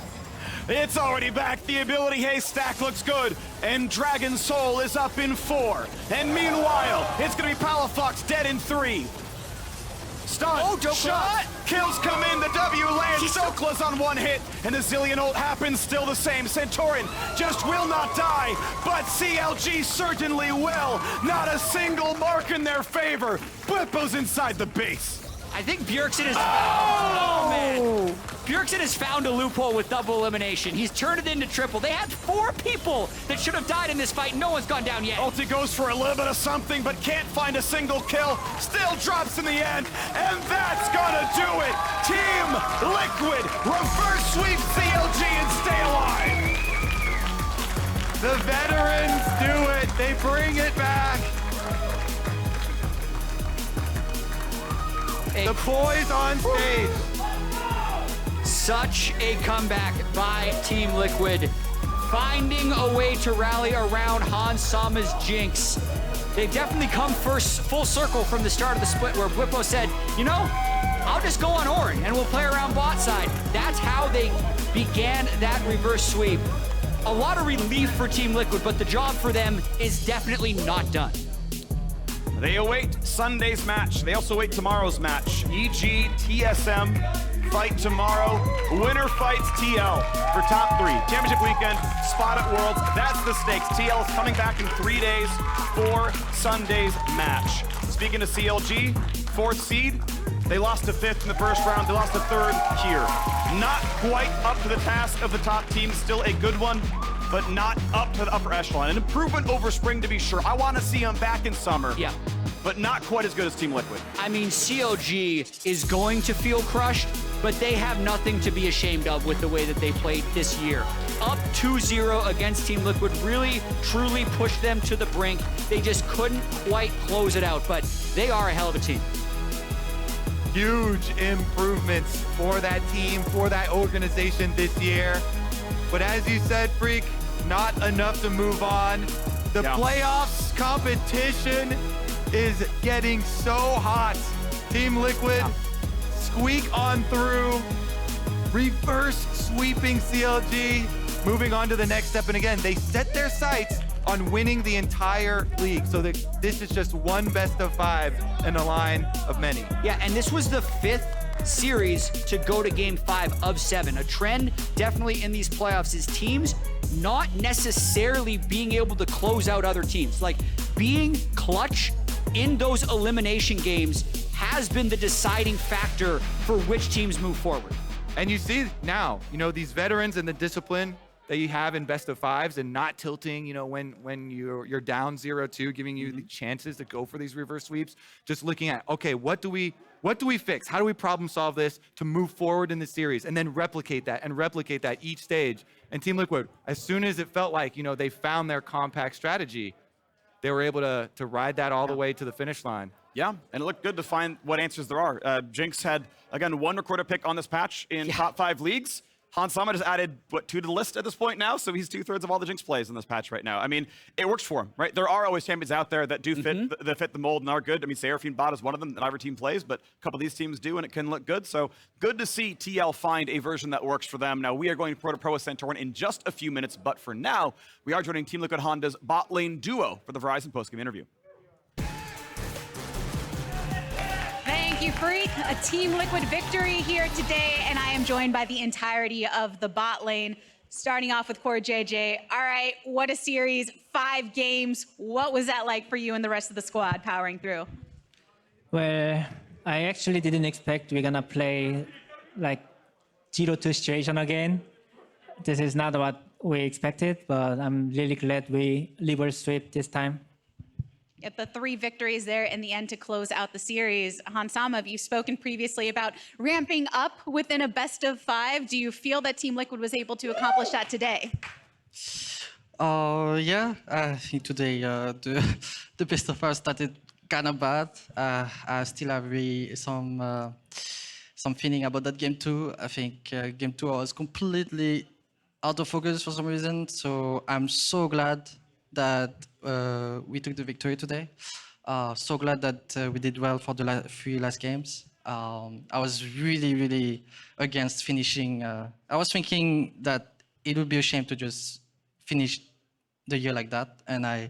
It's already back. The ability haste stack looks good. And Dragon Soul is up in 4. And meanwhile, it's going to be Palafox dead in 3. Stun, shot, kills come in, the W lands, Dhokla's on 1 hit, and the Zilean ult happens still the same. Santorin just will not die, but CLG certainly will. Not a single mark in their favor. Bwipo's inside the base. I think Bjergsen is... Oh, man. Bjergsen has found a loophole with double elimination. He's turned it into triple. They had 4 people that should have died in this fight. No one's gone down yet. Ulti goes for a little bit of something, but can't find a single kill. Still drops in the end, and that's gonna do it. Team Liquid reverse sweep CLG and stay alive. The veterans do it. They bring it back. The boys on stage. Such a comeback by Team Liquid, finding a way to rally around Hansama's Jinx. They've definitely come full circle from the start of the split, where Bwipo said, you know, I'll just go on Ornn and we'll play around bot side. That's how they began that reverse sweep. A lot of relief for Team Liquid, but the job for them is definitely not done. They await Sunday's match. They also await tomorrow's match. EG, TSM, fight tomorrow. Winner fights TL for top 3. Championship weekend, spot at Worlds. That's the stakes. TL is coming back in 3 days for Sunday's match. Speaking of CLG, 4th seed, they lost to 5th in the first round. They lost to 3rd here. Not quite up to the task of the top team. Still a good one, but not up to the upper echelon. An improvement over spring, to be sure. I want to see them back in summer. Yeah. But not quite as good as Team Liquid. I mean, CLG is going to feel crushed, but they have nothing to be ashamed of with the way that they played this year. Up 2-0 against Team Liquid really, truly pushed them to the brink. They just couldn't quite close it out, but they are a hell of a team. Huge improvements for that team, for that organization this year. But as you said, Phreak, not enough to move on. The playoffs competition is getting so hot. Team Liquid squeak on through, reverse sweeping CLG, moving on to the next step. And again, they set their sights on winning the entire league. So this is just one best of 5 in a line of many. Yeah, and this was the 5th series to go to game 5 of 7. A trend definitely in these playoffs is teams not necessarily being able to close out other teams. Like, being clutch in those elimination games has been the deciding factor for which teams move forward. And you see now, these veterans and the discipline that you have in best of 5s and not tilting, when you're down 0-2, giving you the chances to go for these reverse sweeps. Just looking at, okay, what do we fix? How do we problem solve this to move forward in the series, and then replicate that each stage? And Team Liquid, as soon as it felt like, they found their compact strategy, they were able to ride that all the way to the finish line. Yeah, and it looked good to find what answers there are. Jinx had, again, 1 recorded pick on this patch in top 5 leagues. Hansama just added, 2 to the list at this point now, so he's 2/3 of all the Jinx plays in this patch right now. I mean, it works for him, right? There are always champions out there that do fit the mold and are good. I mean, Seraphine bot is one of them that every team plays, but a couple of these teams do, and it can look good. So good to see TL find a version that works for them. Now, we are going pro to pro with Santorin in just a few minutes, but for now, we are joining Team Liquid Honda's bot lane duo for the Verizon postgame interview. Thank you, Phreak. A Team Liquid victory here today, and I am joined by the entirety of the bot lane. Starting off with CoreJJ. All right, what a series, 5 games. What was that like for you and the rest of the squad powering through? Well, I actually didn't expect we're gonna play like 0-2 situation again. This is not what we expected, but I'm really glad we reverse sweep this time. Get the 3 victories there in the end to close out the series. Hansama, you've spoken previously about ramping up within a best of 5. Do you feel that Team Liquid was able to accomplish that today? Yeah, I think today the best of 5 started kind of bad. I still have some feeling about that game 2. I think game 2 I was completely out of focus for some reason. So I'm so glad that we took the victory today. So glad that we did well for the 3 last games. I was really against finishing. I was thinking that it would be a shame to just finish the year like that, and I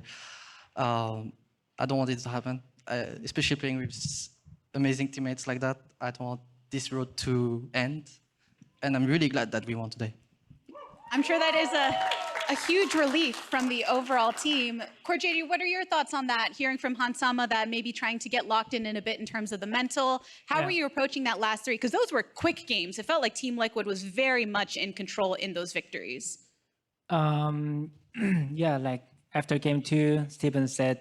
don't want it to happen. Especially playing with amazing teammates like that. I don't want this road to end, and I'm really glad that we won today. I'm sure that is a huge relief from the overall team. CoreJJ, what are your thoughts on that? Hearing from Hansama that maybe trying to get locked in a bit in terms of the mental. How were you approaching that last 3? Because those were quick games. It felt like Team Liquid was very much in control in those victories. Yeah, like after game 2, Steven said,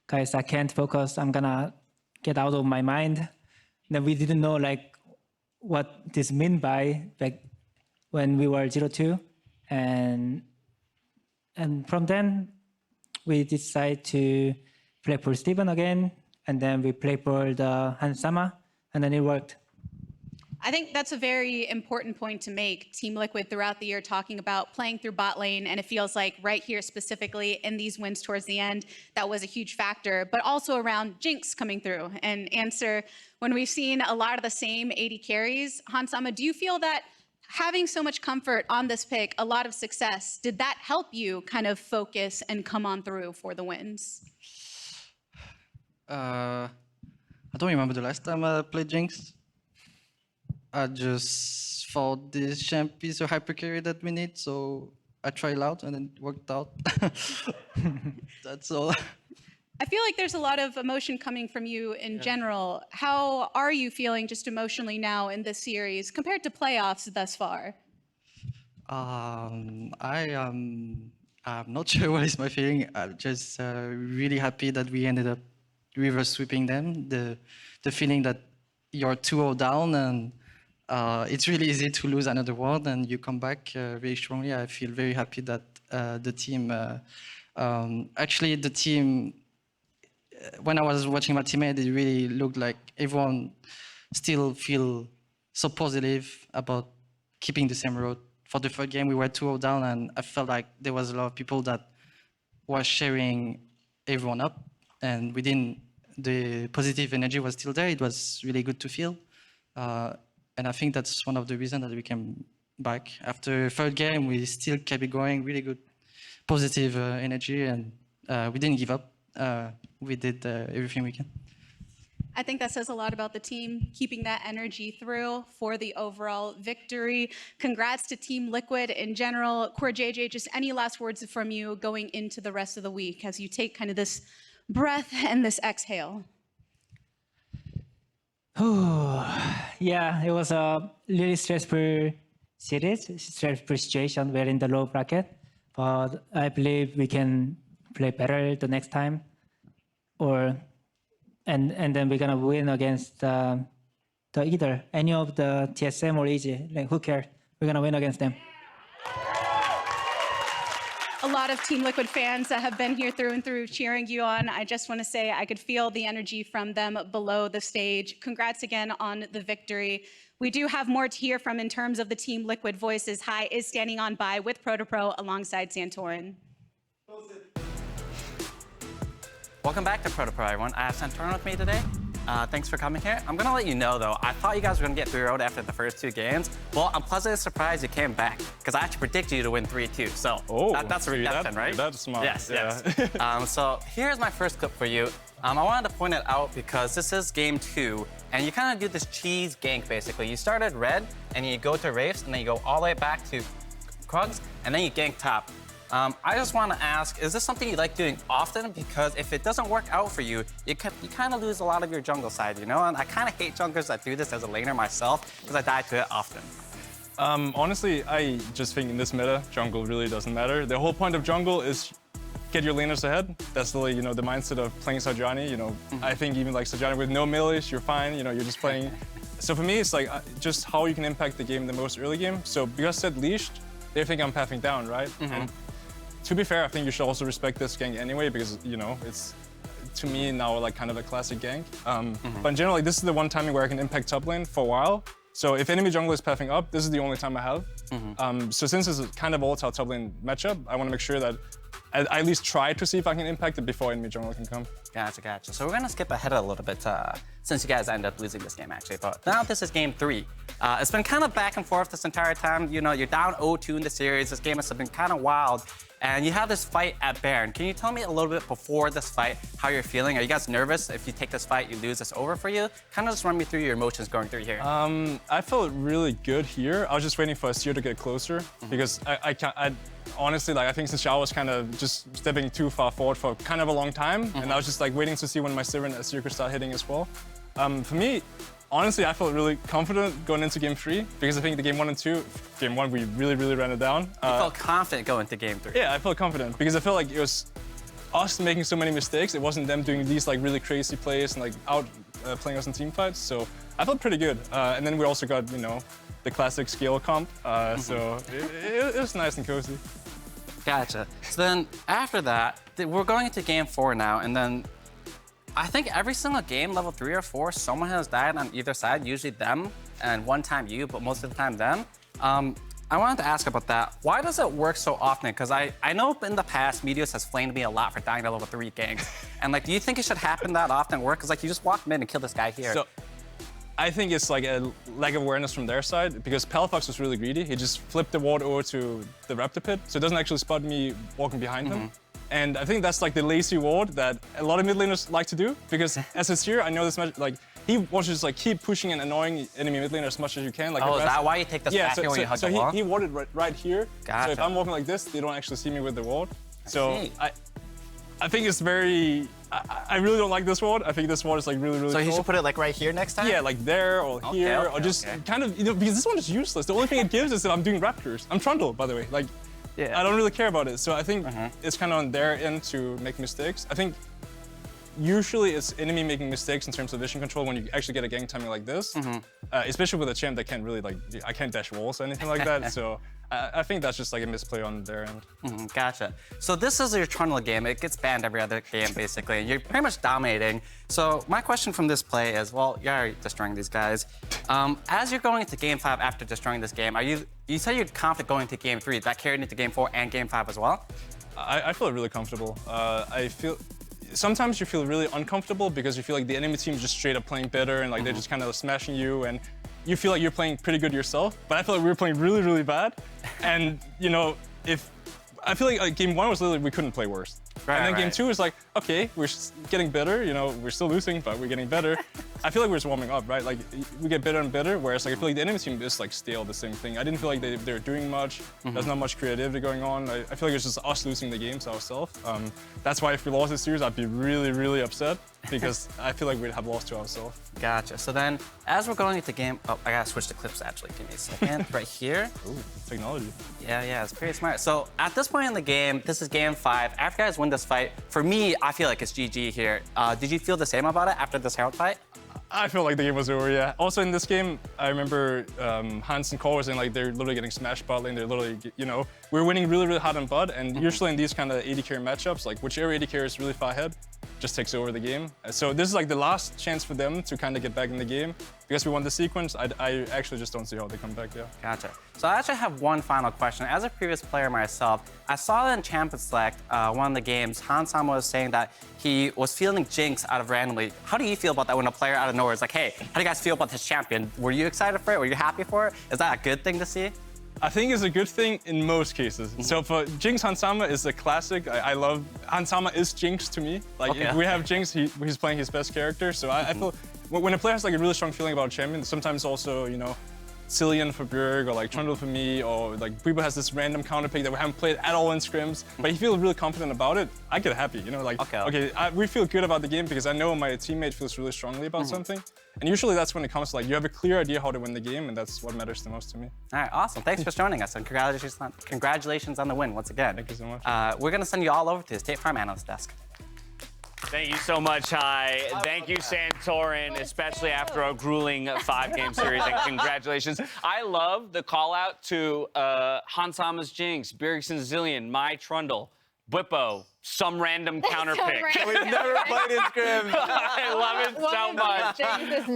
guys, I can't focus. I'm gonna get out of my mind. Then we didn't know like what this meant by like when we were 0-2. And from then, we decided to play for Steven again, and then we play for the Hansama, and then it worked. I think that's a very important point to make. Team Liquid throughout the year talking about playing through bot lane, and it feels like right here specifically in these wins towards the end, that was a huge factor, but also around Jinx coming through. And Answer, when we've seen a lot of the same AD carries, Hansama, do you feel that having so much comfort on this pick, a lot of success, did that help you kind of focus and come on through for the wins? I don't remember the last time I played Jinx. I just thought this champ is a hyper carry that we need, so I tried out and it worked out. That's all. I feel like there's a lot of emotion coming from you in general. How are you feeling just emotionally now in this series compared to playoffs thus far? I'm not sure what is my feeling. I'm just really happy that we ended up reverse sweeping them. The feeling that you're 2-0 down and it's really easy to lose another world and you come back very strongly. I feel very happy that the team, actually the team, when I was watching my teammate, it really looked like everyone still feel so positive about keeping the same road. For the third game, we were 2-0 down, and I felt like there was a lot of people that were cheering everyone up, and within the positive energy was still there. It was really good to feel, and I think that's one of the reasons that we came back. After third game, we still kept it going, really good positive energy, and we didn't give up. We did everything we can. I think that says a lot about the team, keeping that energy through for the overall victory. Congrats to Team Liquid in general. CoreJJ, just any last words from you going into the rest of the week as you take kind of this breath and this exhale? Yeah, it was a really stressful series, stressful situation. We're in the low bracket, but I believe we can play better the next time, and then we're gonna win against either any of the TSM or EG. Like, who cares? We're gonna win against them. A lot of Team Liquid fans that have been here through and through cheering you on. I just want to say I could feel the energy from them below the stage. Congrats again on the victory. We do have more to hear from in terms of the Team Liquid voices. Hai is standing on by with Protopro alongside Santorin. Welcome back to Protopro, everyone. I have Santorin with me today. Thanks for coming here. I'm gonna let you know, though, I thought you guys were gonna get 3-0'd after the first two games. Well, I'm pleasantly surprised you came back, because I actually predicted you to win 3-2. So that's a redemption, right? That's smart. Yes, yeah. yes. So here's my first clip for you. I wanted to point it out because this is game 2, and you kind of do this cheese gank, basically. You start at red, and you go to Wraiths, and then you go all the way back to Krugs, and then you gank top. I just want to ask, is this something you like doing often? Because if it doesn't work out for you, you kind of lose a lot of your jungle side, you know? And I kind of hate junglers that do this as a laner myself, because I die to it often. Honestly, I just think in this meta, jungle really doesn't matter. The whole point of jungle is get your laners ahead. That's the, you know, the mindset of playing Sejuani. You know, I think even like Sejuani with no melees, you're fine. You know, you're just playing. So for me, it's like just how you can impact the game the most early game. So because I said leashed, they think I'm pathing down, right? And to be fair, I think you should also respect this gank anyway, because, you know, it's, to me, now like kind of a classic gank. But in general, like, this is the one timing where I can impact top lane for a while. So if enemy jungle is pathing up, this is the only time I have. So since it's a kind of volatile top lane matchup, I want to make sure that I at least try to see if I can impact it before enemy jungle can come. Gotcha, gotcha. So we're gonna skip ahead a little bit since you guys ended up losing this game, actually. But now this is game 3. It's been kind of back and forth this entire time. You know, you're down 0-2 in the series. This game has been kind of wild. And you have this fight at Baron. Can you tell me a little bit before this fight how you're feeling? Are you guys nervous? If you take this fight, you lose, it's over for you? Kind of just run me through your emotions going through here. I felt really good here. I was just waiting for Asir to get closer because I honestly, like, I think since Xiao was kind of just stepping too far forward for kind of a long time, and I was just like waiting to see when my Sivir and Asir could start hitting as well. For me, honestly, I felt really confident going into game 3 because I think the game 1 and 2, game 1 we really ran it down. You felt confident going to game 3. Yeah, I felt confident because I felt like it was us making so many mistakes. It wasn't them doing these like really crazy plays and like out playing us in team fights. So I felt pretty good. And then we also got, you know, the classic scale comp. So it was nice and cozy. Gotcha. So then after that, we're going into game 4 now, and then I think every single game, level 3 or 4, someone has died on either side, usually them. and one time you, but most of the time them. I wanted to ask about that. Why does it work so often? Because I know in the past, Meteos has flamed me a lot for dying to level 3 ganks. And like, do you think it should happen that often work? Because like, you just walk mid and kill this guy here. So, I think it's like a lack of awareness from their side because Palafox was really greedy. He just flipped the ward over to the Raptor pit, so it doesn't actually spot me walking behind him. And I think that's like the lazy ward that a lot of mid laners like to do because as a seer, I know this much, like, he wants to just like keep pushing and annoying enemy mid laner as much as you can. Like, is that why you take this back here when you hug the wall? He warded right here. Gotcha. So if I'm walking like this, they don't actually see me with the ward. So I think it's very. I really don't like this ward. I think this ward is like really cool. So he should put it like right here next time? Yeah, like there or here, or just kind of, because this one is useless. The only thing it gives is that I'm doing Raptors. I'm Trundle, by the way. Like, I don't really care about it. So I think it's kind of on their end to make mistakes. I think usually it's enemy making mistakes in terms of vision control when you actually get a gank timing like this, especially with a champ that can't really like, I can't dash walls or anything like that. So I think that's just like a misplay on their end. Gotcha. So this is your Trundle game. It gets banned every other game, basically. And you're pretty much dominating. So my question from this play is, well, you're already destroying these guys. As you're going into game 5 after destroying this game, you said you're confident going into game 3. That carried into game 4 and game 5 as well? I feel really comfortable. Sometimes you feel really uncomfortable because you feel like the enemy team is just straight up playing better and like they're just kind of smashing you and you feel like you're playing pretty good yourself, but I feel like we were playing really bad. And you know, I feel like game 1 was literally we couldn't play worse. And then game 2 is like, okay, we're getting better, you know, we're still losing, but we're getting better. I feel like we're just warming up, right? Like, we get better and better, whereas like, I feel like the enemy team is like stale, the same thing. I didn't feel like they're doing much. There's not much creativity going on. I feel like it's just us losing the games ourselves. That's why if we lost this series, I'd be really upset because I feel like we'd have lost to ourselves. Gotcha. So then, as we're going into game, oh, I gotta switch the clips actually. Give me a second. Right here. Ooh, technology. Yeah, it's pretty smart. So at this point in the game, this is game 5. After you guys win this fight, for me, I feel like it's GG here. Did you feel the same about it after this Herald fight? I feel like the game was over, yeah. Also in this game, I remember Hans and Core was saying like they're literally getting smashed bot lane. They're literally, you know, we're winning really hard on bot. And usually in these kind of AD carry matchups, like whichever AD carry is really far ahead, just takes over the game. So this is like the last chance for them to kind of get back in the game. Because we won the sequence, I actually just don't see how they come back, yeah. Gotcha. So I actually have one final question. As a previous player myself, I saw that in Champion Select, one of the games, Hansama was saying that he was feeling Jinx out of randomly. How do you feel about that when a player out of nowhere is like, hey, how do you guys feel about this champion? Were you excited for it? Were you happy for it? Is that a good thing to see? I think it's a good thing in most cases. So for Jinx, Hansama is a classic. I love, Hansama is Jinx to me. Like if we have Jinx, he's playing his best character. So I feel, when a player has like a really strong feeling about a champion, sometimes also, you know, Zilean for Bjerg or like Trundle for me, or like Bwipo has this random counter pick that we haven't played at all in scrims, but he feels really confident about it, I get happy, you know, like, we feel good about the game because I know my teammate feels really strongly about something. And usually that's when it comes to like, you have a clear idea how to win the game, and that's what matters the most to me. All right, awesome. Thanks for joining us, and congratulations on the win once again. Thank you so much. We're gonna send you all over to the State Farm Analyst Desk. Thank you so much, Hi. Thank you, Santorin, especially after a grueling 5-game series, and congratulations. I love the call out to Hansama's Jinx, Bjergsen's Zilean, my Trundle, Bwipo, some random counter pick. We've never played in scrims. I love it so much.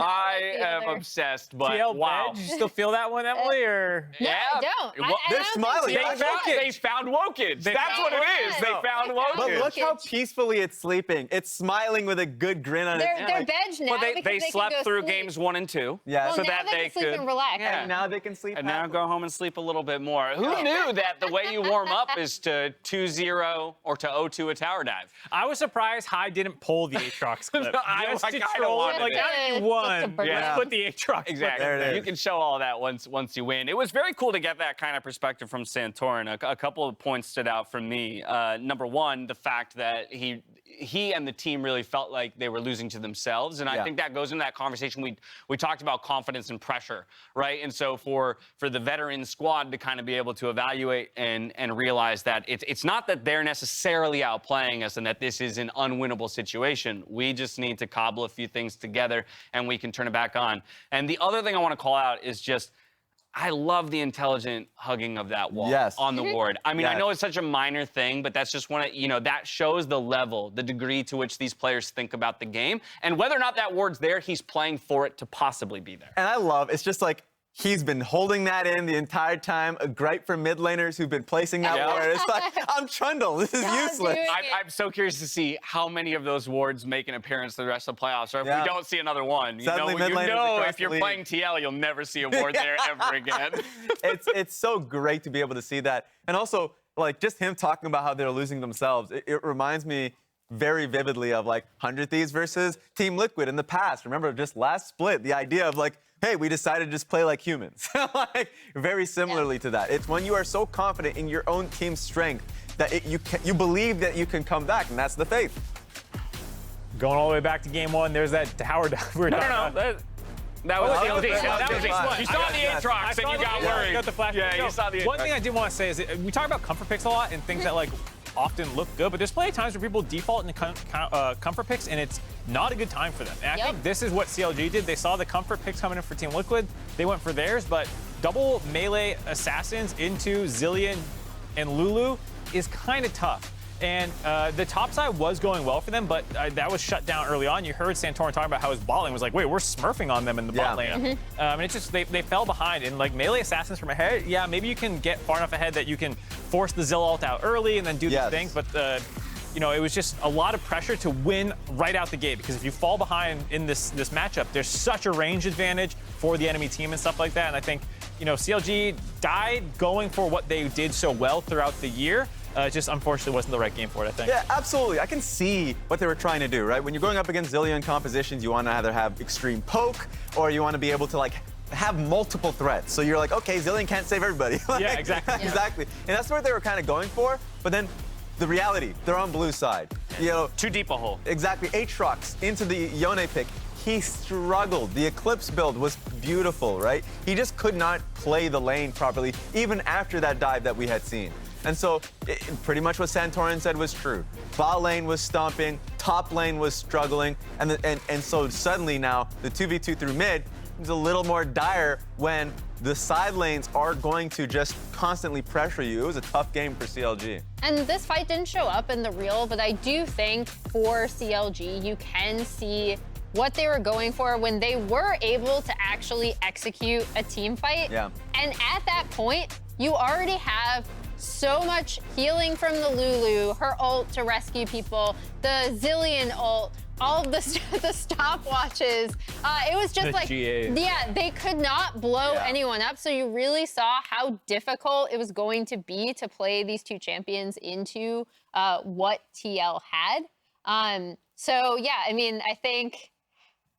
I am obsessed, but wow. Did you still feel that one, Emily, or? No, I don't. They're smiling. They found Wokage. That's what it is. They found Wokage. But look how peacefully it's sleeping. It's smiling with a good grin on They're its veg now. Well, they slept through sleep. games 1 and 2. Yeah. Well, so now that they can sleep and relax. And now they can sleep. And now go home and sleep a little bit more. Who knew that the way you warm up is to 2-0 or to 0-2 a tower dive? I was surprised Hai didn't pull the Aatrox clip. I kinda troll wanted like, it. Now you won. Let's put the Aatrox Exactly. There it You is. can show all that once you win. It was very cool to get that kind of perspective from Santorin. A couple of points stood out for me. Number one, the fact that he and the team really felt like they were losing to themselves, and I think that goes into that conversation we talked about confidence and pressure, right? And so for the veteran squad to kind of be able to evaluate and realize that it's not that they're necessarily outplaying us and that this is an unwinnable situation. We just need to cobble a few things together and we can turn it back on. And the other thing I want to call out is just I love the intelligent hugging of that wall on the ward. I mean, I know it's such a minor thing, but that's just one of, you know, that shows the level, the degree to which these players think about the game. And whether or not that ward's there, he's playing for it to possibly be there. And I love, it's just like, he's been holding that in the entire time. A gripe for mid laners who've been placing that ward. It's like, I'm Trundle. This is useless. I'm so curious to see how many of those wards make an appearance the rest of the playoffs. Or if we don't see another one, you know if you're playing TL, you'll never see a ward there ever again. It's so great to be able to see that. And also, like, just him talking about how they're losing themselves. It reminds me very vividly of, like, 100 Thieves versus Team Liquid in the past. Remember, just last split, the idea of, like, hey, we decided to just play like humans. Like, very similarly to that. It's when you are so confident in your own team's strength that you believe that you can come back, and that's the faith. Going all the way back to game 1, there's that tower we're talking about. That was that was you saw the Aatrox and you got worried. You got the flash. Yeah, you saw the Aatrox. One thing I did want to say is we talk about comfort picks a lot and things that like often look good, but there's plenty of times where people default into comfort picks and it's not a good time for them. And I think this is what CLG did. They saw the comfort picks coming in for Team Liquid. They went for theirs, but double melee assassins into Zilean and Lulu is kind of tough. And the top side was going well for them, but that was shut down early on. You heard Santorin talking about how his bot lane was like, wait, we're smurfing on them in the bot lane. And it's just, they fell behind. And like melee assassins from ahead, yeah, maybe you can get far enough ahead that you can force the Zill ult out early and then do these things. But, you know, it was just a lot of pressure to win right out the gate. Because if you fall behind in this matchup, there's such a range advantage for the enemy team and stuff like that. And I think, you know, CLG died going for what they did so well throughout the year. Just unfortunately wasn't the right game for it, I think. Yeah, absolutely. I can see what they were trying to do, right? When you're going up against Zilean compositions, you want to either have extreme poke or you want to be able to, like, have multiple threats. So you're like, okay, Zilean can't save everybody. Like, yeah, exactly. Exactly. And that's what they were kind of going for. But then the reality, they're on blue side. You know, too deep a hole. Exactly. Aatrox into the Yone pick. He struggled. The Eclipse build was beautiful, right? He just could not play the lane properly, even after that dive that we had seen. And so pretty much what Santorin said was true. Bot lane was stomping, top lane was struggling, and so suddenly now the 2v2 through mid is a little more dire when the side lanes are going to just constantly pressure you. It was a tough game for CLG. And this fight didn't show up in the reel, but I do think for CLG, you can see what they were going for when they were able to actually execute a team fight. Yeah. And at that point, you already have so much healing from the Lulu, her ult to rescue people, the Zilean ult, all of the stopwatches. It was just like, yeah, they could not blow anyone up. So you really saw how difficult it was going to be to play these two champions into what TL had. So yeah, I mean, I think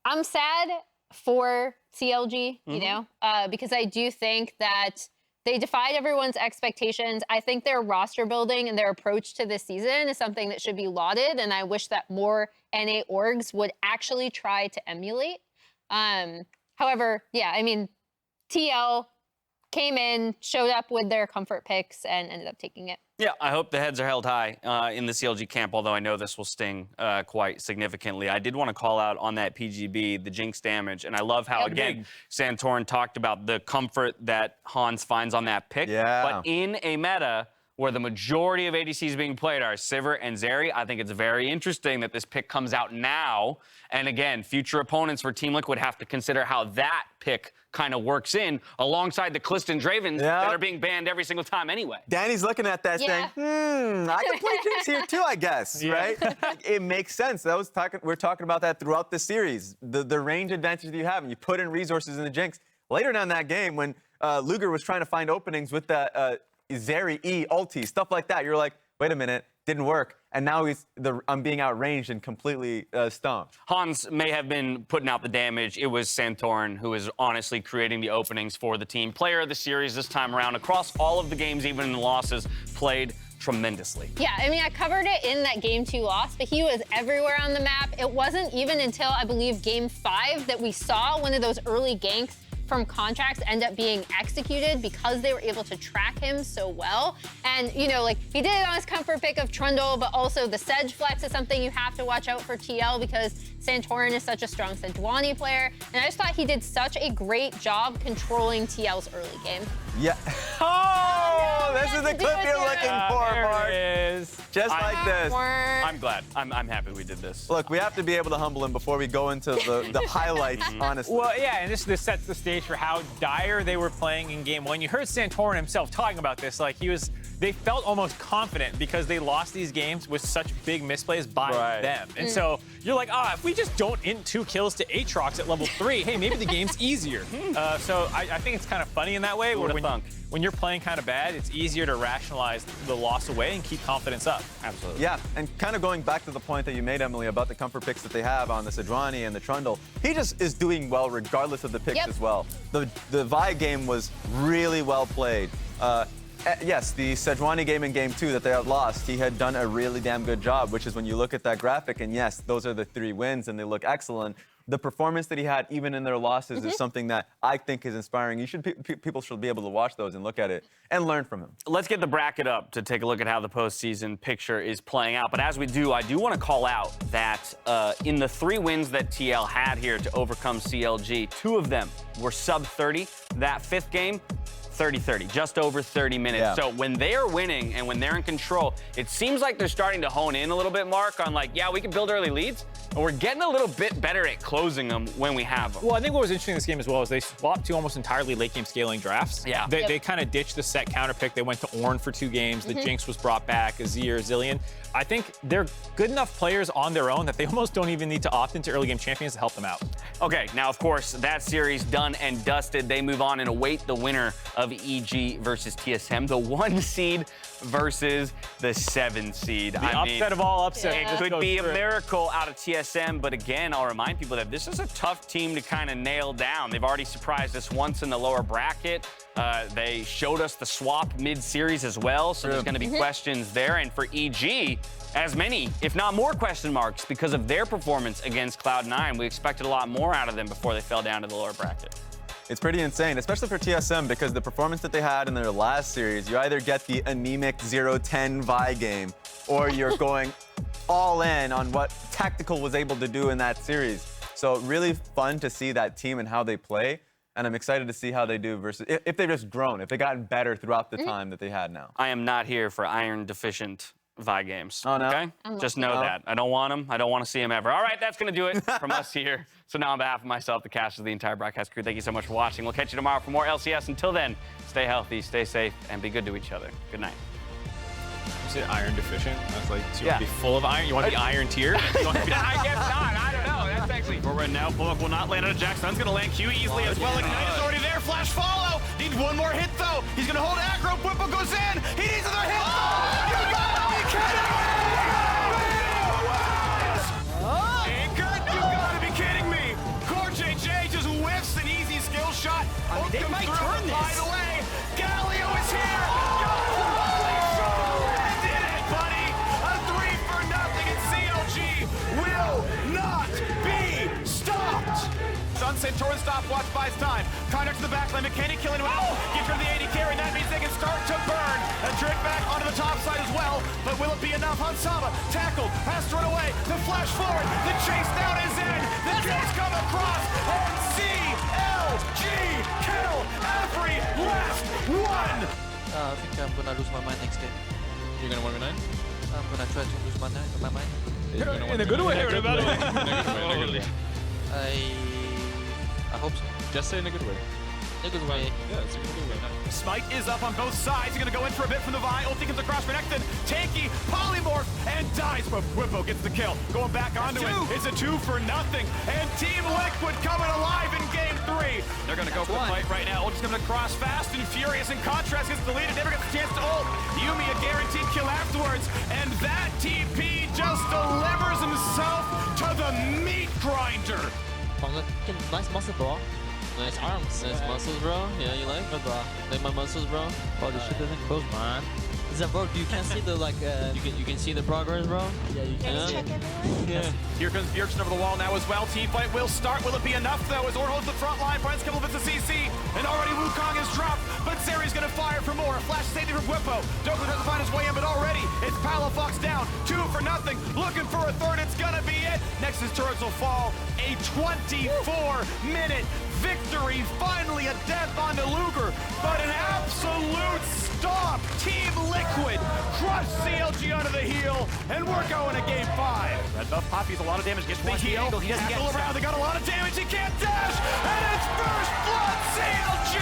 I'm sad for CLG, you know, because I do think that they defied everyone's expectations. I think their roster building and their approach to this season is something that should be lauded, and I wish that more NA orgs would actually try to emulate. However, yeah, I mean, TL came in, showed up with their comfort picks, and ended up taking it. Yeah, I hope the heads are held high in the CLG camp, although I know this will sting quite significantly. I did want to call out on that PGB, the Jinx damage, and I love how, again, Santorin talked about the comfort that Hans finds on that pick. Yeah. But in a meta where the majority of ADCs being played are Sivir and Zeri, I think it's very interesting that this pick comes out now. And again, future opponents for Team Liquid have to consider how that pick kind of works in alongside the Cliston Dravens that are being banned every single time anyway. Danny's looking at that saying, I can play Jinx here too, I guess, right? It makes sense. We're talking about that throughout the series. The range advantage that you have, and you put in resources in the Jinx. Later down that game, when Luger was trying to find openings with the Zeri E ulti, stuff like that, you're like, wait a minute, didn't work. And now I'm being outranged and completely stomped. Hans may have been putting out the damage. It was Santorin who is honestly creating the openings for the team. Player of the series this time around, across all of the games, even in the losses, played tremendously. Yeah, I mean, I covered it in that Game 2 loss, but he was everywhere on the map. It wasn't even until, I believe, Game 5 that we saw one of those early ganks from Contractz end up being executed because they were able to track him so well. And, you know, like, he did it on his comfort pick of Trundle, but also the Sej flex is something you have to watch out for TL because Santorin is such a strong Sejuani player. And I just thought he did such a great job controlling TL's early game. Yeah. Oh, this is the clip you're looking for, Mark. There it is. Just like this. I'm glad. I'm happy we did this. Look, we have to be able to humble him before we go into the highlights, honestly. Well, yeah, and this sets the stage for how dire they were playing in game one. You heard Santorin himself talking about this. Like, they felt almost confident because they lost these games with such big misplays by them. And so you're like, if we just don't int 2 kills to Aatrox at level 3, hey, maybe the game's easier. So I think it's kind of funny in that way, where when you're playing kind of bad, it's easier to rationalize the loss away and keep confidence up. Absolutely. Yeah, and kind of going back to the point that you made, Emily, about the comfort picks that they have on the Sejuani and the Trundle, he just is doing well regardless of the picks as well. The Vi game was really well played. Yes, the Sejuani game in game 2 that they had lost, he had done a really damn good job, which is when you look at that graphic, and yes, those are the 3 wins and they look excellent. The performance that he had even in their losses is something that I think is inspiring. People should be able to watch those and look at it and learn from him. Let's get the bracket up to take a look at how the postseason picture is playing out. But as we do, I do want to call out that in the 3 wins that TL had here to overcome CLG, 2 of them were sub 30. That 5th game, 30-30, just over 30 minutes. Yeah. So when they are winning and when they're in control, it seems like they're starting to hone in a little bit, Mark, on like, yeah, we can build early leads, and we're getting a little bit better at closing them when we have them. Well, I think what was interesting in this game as well is they swapped to almost entirely late game scaling drafts. Yeah. They kind of ditched the set counter pick. They went to Ornn for 2 games. The Jinx was brought back, Azir, Zilean. I think they're good enough players on their own that they almost don't even need to opt into early game champions to help them out. Okay, now, of course, that series done and dusted. They move on and await the winner of EG versus TSM, the 1 seed versus the 7 seed. The upset of all upsets. It could be a miracle out of TSM, but again, I'll remind people that this is a tough team to kind of nail down. They've already surprised us once in the lower bracket. They showed us the swap mid-series as well, so there's going to be questions there. And for EG, as many, if not more, question marks because of their performance against Cloud9. We expected a lot more out of them before they fell down to the lower bracket. It's pretty insane, especially for TSM, because the performance that they had in their last series, you either get the anemic 0-10 Vi game, or you're going all in on what Tactical was able to do in that series. So really fun to see that team and how they play. And I'm excited to see how they do versus if they've just grown, if they've gotten better throughout the time that they had now. I am not here for iron deficient Vi games. Oh, no? Okay? Just know that. I don't want them. I don't want to see them ever. All right, that's going to do it from us here. So now on behalf of myself, the cast of the entire broadcast crew, thank you so much for watching. We'll catch you tomorrow for more LCS. Until then, stay healthy, stay safe, and be good to each other. Good night. You said iron deficient? That's like, so you want to be full of iron? You want to be iron tier? You want to be I guess not. I don't know. That's actually... We're right now. Bullock will not land on a Jack. Sun's going to land Q easily as well. Ignite is already there. Flash follow. Needs 1 more hit, though. He's going to hold aggro. Bwipo goes in. He needs another hit. You gotta be kidding me! You gotta be kidding me! CoreJJ just whiffs an easy skill shot. They might turn this. By the way, Galio is here. Did it, buddy! A 3 for nothing, and CLG will not be stopped. Sun Santorin stopwatch buys time. Contractz to the backline. McKenny killing him. Gives her the AD carry. That means they can start to burn. A trick back onto the top side as well. But will it be enough? Hansama tackled. Has to run away. The flash forward. The chase down is in. The kills come across. And CLG kill every last one. I think I'm gonna lose my mind next game. You're gonna 1v9? I'm gonna try to lose my mind. in a good way or in a bad way? In a good way. I hope so. Just say in a good way. In a good way. Yeah, it's a good way. Smite is up on both sides. He's going to go in for a bit from the Vi. Ulti comes across Renata. Tanky, polymorph, and dies, but Bwipo gets the kill. Going back onto it. It's a 2 for nothing. And Team Liquid coming alive in game 3. They're going to go for the fight right now. Ulti's coming across fast and furious, and Contractz gets deleted. Never gets a chance to ult. Yuumi a guaranteed kill afterwards. And that TP just delivers himself to the meat grinder. 放個 nice muscle ball， Nice arms, nice muscles, bro. Yeah, you like it? Like my muscles, bro. Oh, this shit doesn't close, man. Is that bro? You can't see the like. You can see the progress, bro. Yeah, you can. Check everyone. Yeah. Here comes Bjergsen over the wall now as well. Team fight will start. Will it be enough though? As Orn holds the front line, finds a couple bits of CC, and already Wukong is dropped. But Zeri's gonna fire for more. A flash safety from Bwipo. Dhokla doesn't find his way in, but already it's Palafox down. 2 for nothing. Looking for a third. It's gonna be it. Nexus turrets will fall. A 24-minute victory. Finally a death onto Luger, but an absolute stomp. Team Liquid crushed CLG under the heel, and we're going to game 5. Red buff Poppy's a lot of damage, gets the heal. He doesn't get Tackle around, they got a lot of damage, he can't dash, and it's first blood CLG!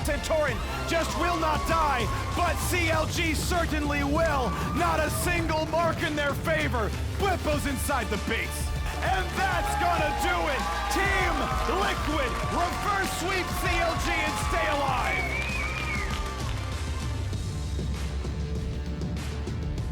Santorin just will not die, but CLG certainly will. Not a single mark in their favor. Bwipo's inside the base. And that's gonna do it! Team Liquid reverse sweep CLG and stay alive!